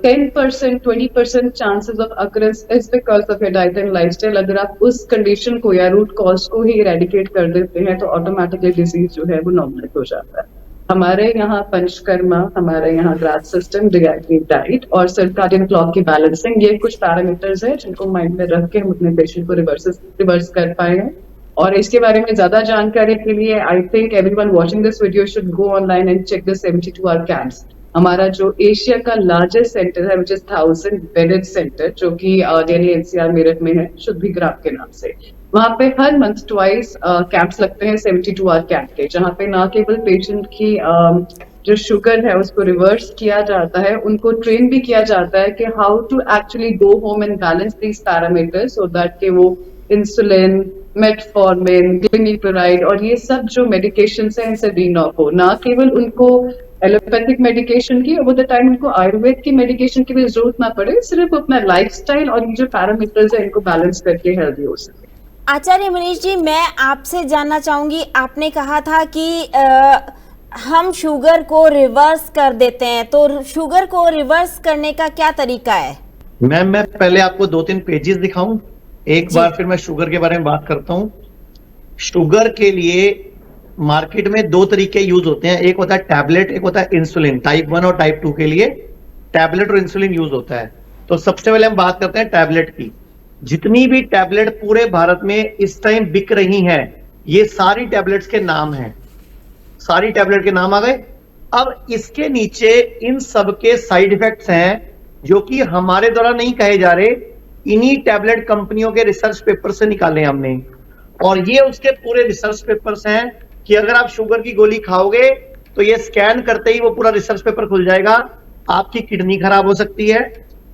10% 20% chances of occurrence is because of your diet and lifestyle, अगर आप उस कंडीशन को या रूट कॉज को ही इरेडिकेट कर देते हैं तो ऑटोमेटिकली डिजीज जो है वो नॉर्मलाइज हो जाता है। हमारे यहाँ पंचकर्मा, हमारे यहाँ ग्राफ सिस्टम, डाइट और सर्काडियन क्लॉक की बैलेंसिंग, ये कुछ पैरामीटर्स है जिनको माइंड में रख के हम अपने पेशेंट को रिवर्स कर पाए हैं। और इसके बारे में ज्यादा जानकारी के लिए I think everyone watching this video should go online and check the 72 hour camps. हमारा जो एशिया का लार्जेस्ट सेंटर है विच इज 1000 बेडेड सेंटर, जो कि दिल्ली एनसीआर मेरठ में है, शुद्धि ग्राम के नाम से। वहां पे हर मंथ ट्वाइस कैंप्स लगते हैं 72 आवर कैंप के, जहाँ पे ना केवल पेशेंट की जो शुगर है उसको रिवर्स किया जाता है, उनको ट्रेन भी किया जाता है कि how to actually go home and balance these parameters so that कि वो इंसुलिन, मेटफॉर्मिन, ग्लिसरीड और ये सब जो मेडिकेशन है इनसे वीन हो, ना केवल उनको एलोपैथिक मेडिकेशन की, वो द टाइम उनको आयुर्वेद की मेडिकेशन की भी जरूरत ना पड़े, सिर्फ अपना लाइफस्टाइल और ये जो पैरामीटर्स है इनको बैलेंस करके हेल्दी हो सके। आचार्य मनीष जी, मैं आपसे जानना चाहूंगी, आपने कहा था कि हम शुगर को रिवर्स कर देते हैं, तो शुगर को रिवर्स करने का क्या तरीका है? मैम, मैं पहले आपको 2-3 पेजेस दिखाऊं, एक जी। बार फिर मैं शुगर के बारे में बात करता हूं। शुगर के लिए मार्केट में 2 तरीके यूज होते हैं, एक होता है टैबलेट, एक होता है इंसुलिन। टाइप 1 और टाइप 2 के लिए टैबलेट और इंसुलिन यूज होता है। तो सबसे पहले हम बात करते हैं टैबलेट की। जितनी भी टैबलेट पूरे भारत में इस टाइम बिक रही हैं, ये सारी टैबलेट्स के नाम हैं, सारी टैबलेट के नाम आ गए। अब इसके नीचे इन सब के साइड इफेक्ट्स हैं जो कि हमारे द्वारा नहीं कहे जा रहे, इन्हीं टैबलेट कंपनियों के रिसर्च पेपर से निकाले हमने। और ये उसके पूरे रिसर्च पेपर्स हैं कि अगर आप शुगर की गोली खाओगे तो ये स्कैन करते ही वो पूरा रिसर्च पेपर खुल जाएगा। आपकी किडनी खराब हो सकती है,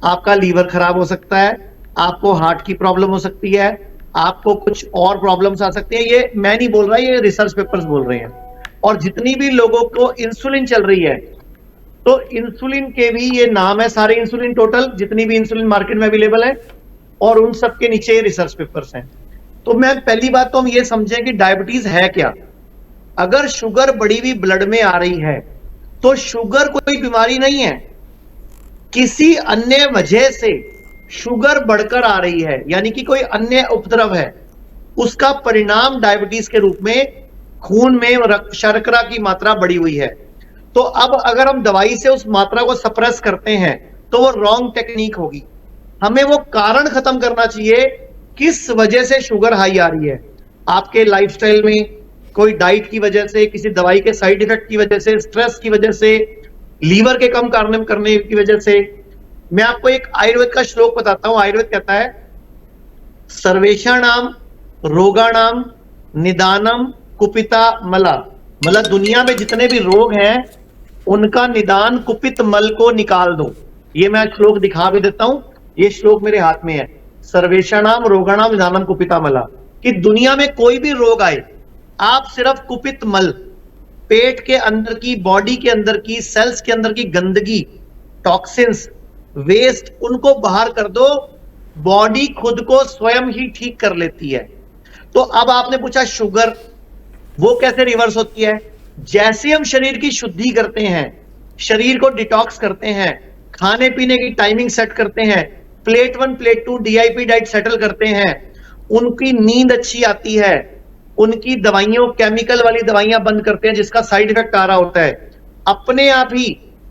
आपका लीवर खराब हो सकता है, आपको हार्ट की प्रॉब्लम हो सकती है, आपको कुछ और प्रॉब्लम्स आ सकती है। ये मैं नहीं बोल रहा, ये रिसर्च पेपर्स बोल रहे हैं। और जितनी भी लोगों को इंसुलिन चल रही है, तो इंसुलिन के भी ये नाम है, सारे इंसुलिन टोटल जितनी भी इंसुलिन मार्केट में अवेलेबल है, और उन सब के नीचे रिसर्च पेपर्स हैं। तो मैं पहली बात तो हम ये समझें कि डायबिटीज है क्या। अगर शुगर बढ़ी हुई ब्लड में आ रही है तो शुगर कोई बीमारी नहीं है, किसी अन्य वजह से शुगर बढ़कर आ रही है, यानी कि कोई अन्य उपद्रव है, उसका परिणाम डायबिटीज के रूप में खून में शर्करा की मात्रा बढ़ी हुई है। तो अब अगर हम दवाई से उस मात्रा को सप्रेस करते हैं तो वो रॉन्ग टेक्निक होगी। हमें वो कारण खत्म करना चाहिए, किस वजह से शुगर हाई आ रही है। आपके लाइफस्टाइल में, कोई डाइट की वजह से, किसी दवाई के साइड इफेक्ट की वजह से, स्ट्रेस की वजह से, लीवर के कम कार्य करने की वजह से। मैं आपको एक आयुर्वेद का श्लोक बताता हूं। आयुर्वेद कहता है, सर्वेषाणाम रोगाणाम निदानम कुपिता मला। मतलब दुनिया में जितने भी रोग हैं उनका निदान कुपित मल को निकाल दो। ये मैं श्लोक दिखा भी देता हूं, ये श्लोक मेरे हाथ में है। सर्वेषाणाम रोगाणाम निदानम कुपिता मला, कि दुनिया में कोई भी रोग आए, आप सिर्फ कुपित मल, पेट के अंदर की, बॉडी के अंदर की, सेल्स के अंदर की गंदगी, टॉक्सिन्स, वेस्ट, उनको बाहर कर दो, बॉडी खुद को स्वयं ही ठीक कर लेती है। तो अब आपने पूछा शुगर वो कैसे रिवर्स होती है। जैसे हम शरीर की शुद्धि करते हैं, शरीर को डिटॉक्स करते हैं, खाने पीने की टाइमिंग सेट करते हैं, plate 1 plate 2 DIP diet settle करते हैं, उनकी नींद अच्छी आती है, उनकी दवाइयों, केमिकल वाली दवाइयां बंद करते हैं जिसका साइड इफेक्ट आ रहा होता है, अपने आप ही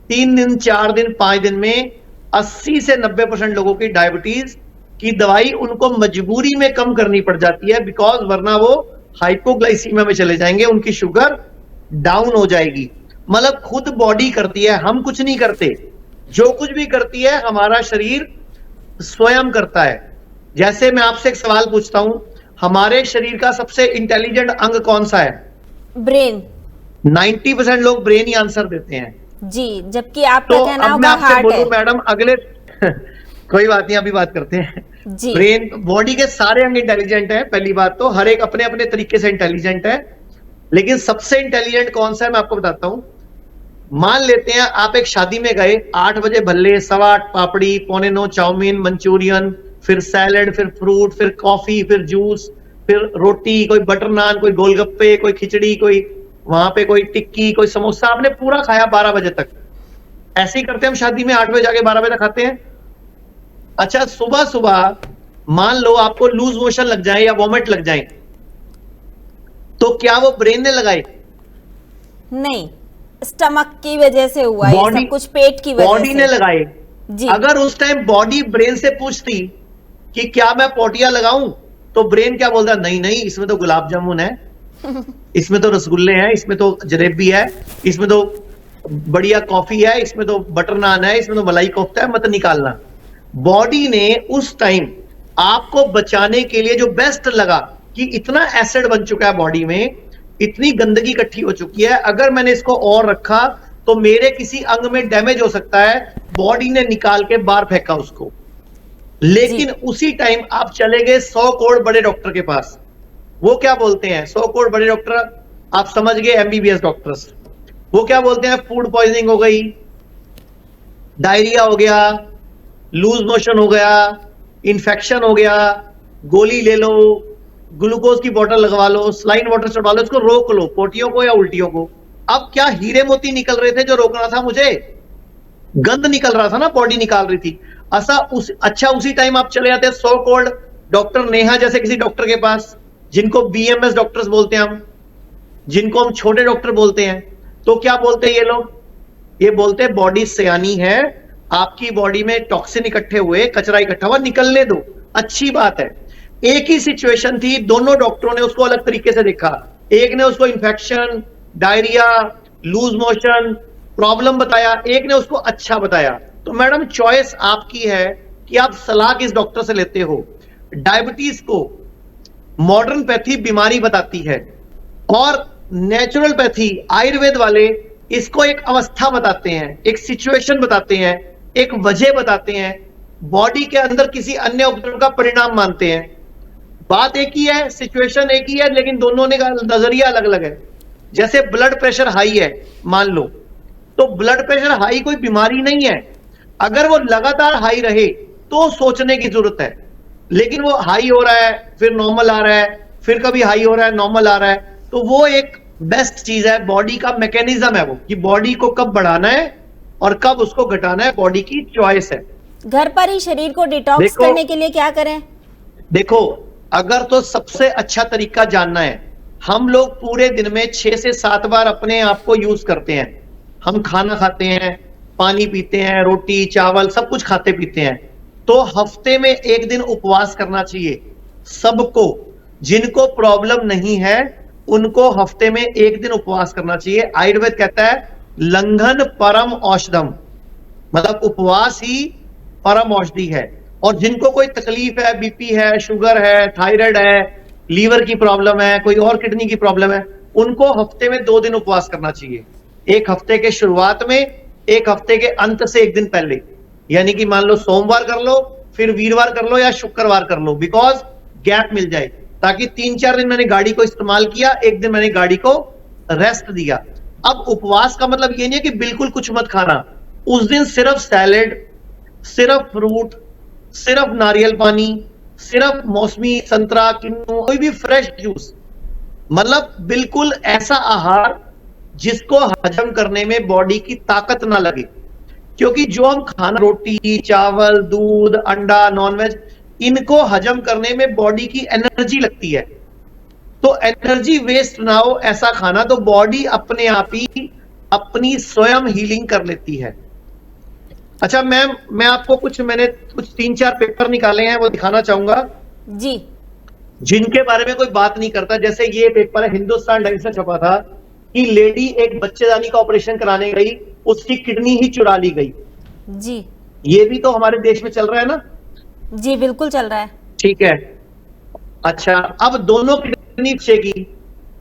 3 दिन 4 दिन 5 दिन में 80 से 90% लोगों की डायबिटीज की दवाई उनको मजबूरी में कम करनी पड़ जाती है, बिकॉज वरना वो हाइपोग्लाइसीमिया में चले जाएंगे, उनकी शुगर डाउन हो जाएगी। मतलब खुद बॉडी करती है, हम कुछ नहीं करते। जो कुछ भी करती है हमारा शरीर स्वयं करता है। जैसे मैं आपसे एक सवाल पूछता हूं, हमारे शरीर का सबसे इंटेलिजेंट अंग कौन सा है? ब्रेन। 90% लोग ब्रेन ही आंसर देते हैं जी, जबकि आपका तो कहना अब होगा मैं आपसे हार्ट है। बोलूं मैडम, अगले कोई बात नहीं, अभी बात करते हैं। जी। ब्रेन, बॉडी के सारे अंग इंटेलिजेंट है, पहली बात तो हर एक अपने अपने तरीके से इंटेलिजेंट है, लेकिन सबसे इंटेलिजेंट कौन सा है मैं आपको बताता हूं। मान लेते हैं आप एक शादी में गए, 8 बजे भल्ले, 8:15 पापड़ी, 8:45 चाउमीन, मंचूरियन, फिर सैलेड, फिर फ्रूट, फिर कॉफी, फिर जूस, फिर रोटी, कोई बटर नान, कोई गोलगप्पे, कोई खिचड़ी, कोई वहां पे कोई टिक्की, कोई समोसा, आपने पूरा खाया 12 बजे तक। ऐसे ही करते हैं हम शादी में, 8 बजे जाके 12 बजे तक खाते हैं। अच्छा, सुबह सुबह मान लो आपको लूज मोशन लग जाए या वॉमिट लग जाए, तो क्या वो ब्रेन ने लगाए? नहीं, स्टमक की वजह से हुआ ये सब कुछ, पेट की वजह से। बॉडी ने लगाए जी। अगर उस टाइम बॉडी ब्रेन से पूछती कि क्या मैं पोटिया लगाऊं, तो ब्रेन क्या बोलता? नहीं नहीं, इसमें तो गुलाब जामुन है, इसमें तो रसगुल्ले हैं, इसमें तो जलेबी है, इसमें तो बढ़िया कॉफी है, इसमें तो बटर नान है, इसमें तो मलाई कोफ्ता है, मत निकालना। बॉडी ने उस टाइम आपको बचाने के लिए जो बेस्ट लगा कि इतना एसिड बन चुका है बॉडी में, इतनी गंदगी इकट्ठी हो चुकी है, अगर मैंने इसको और रखा तो मेरे किसी अंग में डैमेज हो सकता है, बॉडी ने निकाल के बाहर फेंका उसको। लेकिन उसी टाइम आप चले गए 100 करोड़ बड़े डॉक्टर के पास, वो क्या बोलते हैं? 100 करोड़ बड़े डॉक्टर, आप समझ गए, एमबीबीएस डॉक्टर्स, वो क्या बोलते हैं? फूड पॉइजनिंग हो गई, डायरिया हो गया, लूज मोशन हो गया, इन्फेक्शन हो गया, गोली ले लो, ग्लूकोज की बोतल लगवा लो, सलाइन वाटर चढ़वा लो, इसको रोक लो, पोटियों को या उल्टियों को। अब क्या हीरे मोती निकल रहे थे जो रोकना था मुझे? गंद निकल रहा था ना, बॉडी निकाल रही थी। अच्छा उसी टाइम आप चले जाते हैं 100 करोड़ डॉक्टर नेहा जैसे किसी डॉक्टर के पास, जिनको बीएमएस डॉक्टर्स बोलते हैं हम, जिनको हम छोटे डॉक्टर बोलते हैं। तो क्या बोलते हैं ये लोग? ये बोलते हैं बॉडी सयानी है, आपकी बॉडी में टॉक्सिन इकट्ठे हुए, कचरा इकट्ठा हुआ, निकलने दो, अच्छी बात है। एक ही सिचुएशन थी, दोनों डॉक्टरों ने उसको अलग तरीके से देखा। एक ने उसको infection, diarrhoea, loose motion, problem बताया, एक ने उसको अच्छा बताया। तो मैडम चॉइस आपकी है कि आप सलाह किस डॉक्टर से लेते हो। डायबिटीज को मॉडर्न पैथी बीमारी बताती है और नेचुरलपैथी आयुर्वेद वाले इसको एक अवस्था बताते हैं, एक सिचुएशन बताते हैं, एक वजह बताते हैं, बॉडी के अंदर किसी अन्य उपद्रव का परिणाम मानते हैं। बात एक ही है, सिचुएशन एक ही है, लेकिन दोनों ने नजरिया अलग अलग है। जैसे ब्लड प्रेशर हाई है मान लो, तो ब्लड प्रेशर हाई कोई बीमारी नहीं है। अगर वो लगातार हाई रहे तो सोचने की जरूरत है, लेकिन वो हाई हो रहा है फिर नॉर्मल आ रहा है, फिर कभी हाई हो रहा है नॉर्मल आ रहा है, तो वो एक बेस्ट चीज है, बॉडी का मैकेनिज्म है वो, कि बॉडी को कब बढ़ाना है और कब उसको घटाना है, बॉडी की चॉइस है। घर पर ही शरीर को डिटॉक्स करने के लिए क्या करें? देखो, अगर तो सबसे अच्छा तरीका जानना है, हम लोग पूरे दिन में 6 से 7 बार अपने आप को यूज करते हैं। हम खाना खाते हैं, पानी पीते हैं, रोटी चावल सब कुछ खाते पीते हैं। तो हफ्ते में एक दिन उपवास करना चाहिए सबको। जिनको प्रॉब्लम नहीं है उनको हफ्ते में एक दिन उपवास करना चाहिए। आयुर्वेद कहता है लंघन परम औषधम, मतलब उपवास ही परम औषधि है। और जिनको कोई तकलीफ है, बीपी है, शुगर है, थायराइड है, लीवर की प्रॉब्लम है, कोई और किडनी की प्रॉब्लम है, उनको हफ्ते में 2 दिन उपवास करना चाहिए। एक हफ्ते के शुरुआत में, एक हफ्ते के अंत से एक दिन पहले। यानी कि मान लो सोमवार कर लो, फिर वीरवार कर लो या शुक्रवार कर लो, बिकॉज गैप मिल जाए, ताकि 3-4 दिन मैंने गाड़ी को इस्तेमाल किया, एक दिन मैंने गाड़ी को रेस्ट दिया। अब उपवास का मतलब ये नहीं है कि बिल्कुल कुछ मत खाना। उस दिन सिर्फ सैलेड, सिर्फ फ्रूट, सिर्फ नारियल पानी, सिर्फ मौसमी संतरा, किन्नू, कोई भी फ्रेश जूस, मतलब बिल्कुल ऐसा आहार जिसको हजम करने में बॉडी की ताकत ना लगे। क्योंकि जो हम खाना, रोटी चावल, दूध, अंडा, नॉनवेज, इनको हजम करने में बॉडी की एनर्जी लगती है। तो एनर्जी वेस्ट ना हो ऐसा खाना, तो बॉडी अपने आप ही अपनी स्वयं हीलिंग कर लेती है। अच्छा मैम, मैंने कुछ 3-4 पेपर निकाले हैं, वो दिखाना चाहूंगा जी, जिनके बारे में कोई बात नहीं करता। जैसे ये पेपर है, हिंदुस्तान टाइम्स से छपा था कि लेडी एक बच्चेदानी का ऑपरेशन कराने गई, उसकी किडनी ही चुरा ली गई। जी, ये भी तो हमारे देश में चल रहा है ना? जी बिल्कुल चल रहा है। ठीक है। अच्छा, अब दोनों किडनी बचेगी,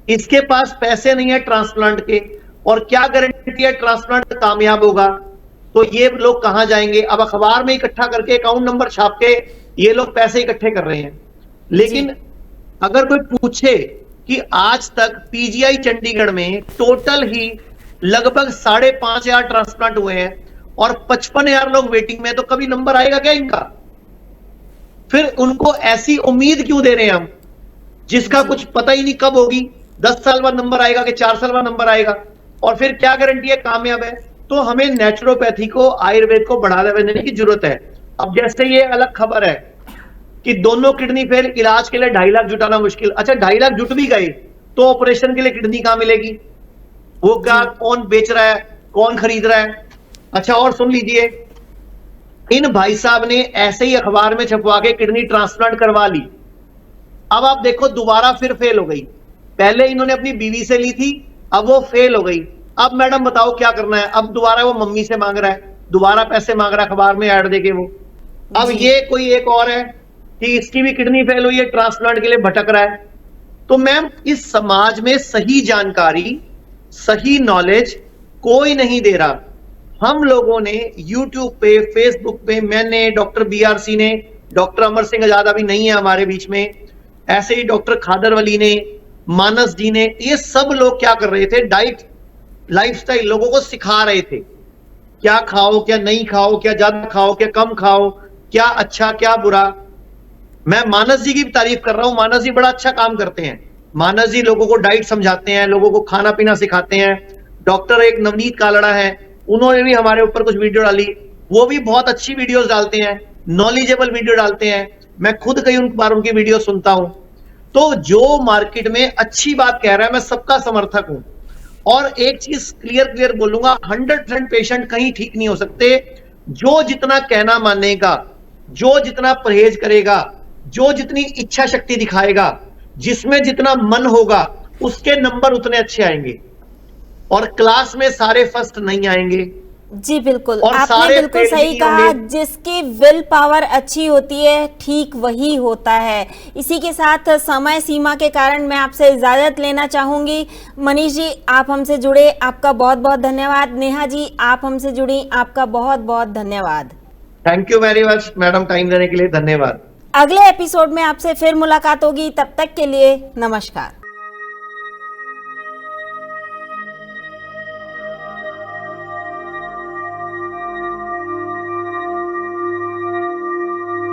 इसके पास पैसे नहीं है ट्रांसप्लांट के, और क्या गारंटी है ट्रांसप्लांट कामयाब होगा? तो ये लोग कहां जाएंगे? अब अखबार में इकट्ठा करके, अकाउंट नंबर छाप के ये लोग पैसे इकट्ठे कर रहे हैं। लेकिन अगर कोई पूछे कि आज तक पीजीआई चंडीगढ़ में टोटल ही लगभग 5,500 ट्रांसप्लांट हुए हैं और 55,000 लोग वेटिंग में, तो कभी नंबर आएगा क्या इनका? फिर उनको ऐसी उम्मीद क्यों दे रहे हैं हम, जिसका कुछ पता ही नहीं कब होगी? 10 साल बाद नंबर आएगा कि 4 साल बाद नंबर आएगा, और फिर क्या गारंटी है कामयाब है? तो हमें नेचुरोपैथी को, आयुर्वेद को बढ़ावा देने की जरूरत है। अब जैसे ये अलग खबर है कि दोनों किडनी फेल, इलाज के लिए 2.5 लाख जुटाना मुश्किल। अच्छा 2.5 लाख जुट भी गए तो ऑपरेशन के लिए किडनी कहां मिलेगी? वो क्या, कौन बेच रहा है, कौन खरीद रहा है? अच्छा और सुन लीजिए, इन भाई साहब ने ऐसे ही अखबार में छपवा के किडनी ट्रांसप्लांट करवा ली। अब आप देखो दोबारा फिर फेल हो गई। पहले इन्होंने अपनी बीवी से ली थी, अब वो फेल हो गई। अब मैडम बताओ क्या करना है? अब दोबारा वो मम्मी से मांग रहा है, दोबारा पैसे मांग रहा है, अखबार में ऐड देके वो। अब ये कोई एक और है कि इसकी भी किडनी फेल हुई है, ट्रांसप्लांट के लिए भटक रहा है। तो मैम, इस समाज में सही जानकारी, सही नॉलेज कोई नहीं दे रहा। हम लोगों ने YouTube पे, Facebook पे, मैंने, डॉक्टर BRC ने, डॉक्टर अमर सिंह आजाद अभी नहीं है हमारे बीच में, ऐसे ही डॉक्टर खादरवली ने, मानस जी ने, ये सब लोग क्या कर रहे थे, डाइट लाइफस्टाइल लोगों को सिखा रहे थे, क्या खाओ क्या नहीं खाओ, क्या ज्यादा खाओ क्या कम खाओ, क्या अच्छा क्या बुरा। मैं मानस जी की भी तारीफ कर रहा हूं, मानस जी बड़ा अच्छा काम करते हैं। मानस जी लोगों को डाइट समझाते हैं, लोगों को खाना पीना सिखाते हैं। डॉक्टर एक नवनीत कालड़ा है, उन्होंने भी हमारे ऊपर कुछ वीडियो डाली, वो भी बहुत अच्छी वीडियोस डालते हैं, नॉलेजेबल वीडियो डालते हैं। मैं खुद कई बार उनकी वीडियो सुनता हूं। तो जो मार्केट में अच्छी बात कह रहा है, मैं सबका समर्थक हूं। और एक चीज क्लियर बोलूंगा, 100% पेशेंट कहीं ठीक नहीं हो सकते। जो जितना कहना मानेगा, जो जितना परहेज करेगा, जो जितनी इच्छा शक्ति दिखाएगा, जिसमें जितना मन होगा, उसके नंबर उतने अच्छे आएंगे। और क्लास में सारे फर्स्ट नहीं आएंगे। जी बिल्कुल, और आपने सारे बिल्कुल फेल सही नहीं कहा। होंगे। जिसकी विल पावर अच्छी होती है ठीक वही होता है। इसी के साथ समय सीमा के कारण मैं आपसे इजाजत लेना चाहूंगी। मनीष जी, आप हमसे जुड़े, आपका बहुत बहुत धन्यवाद। नेहा जी, आप हमसे जुड़ी, आपका बहुत बहुत धन्यवाद। Thank you very much madam, time देने के लिए धन्यवाद। अगले एपिसोड में आपसे फिर मुलाकात होगी, तब तक के लिए नमस्कार।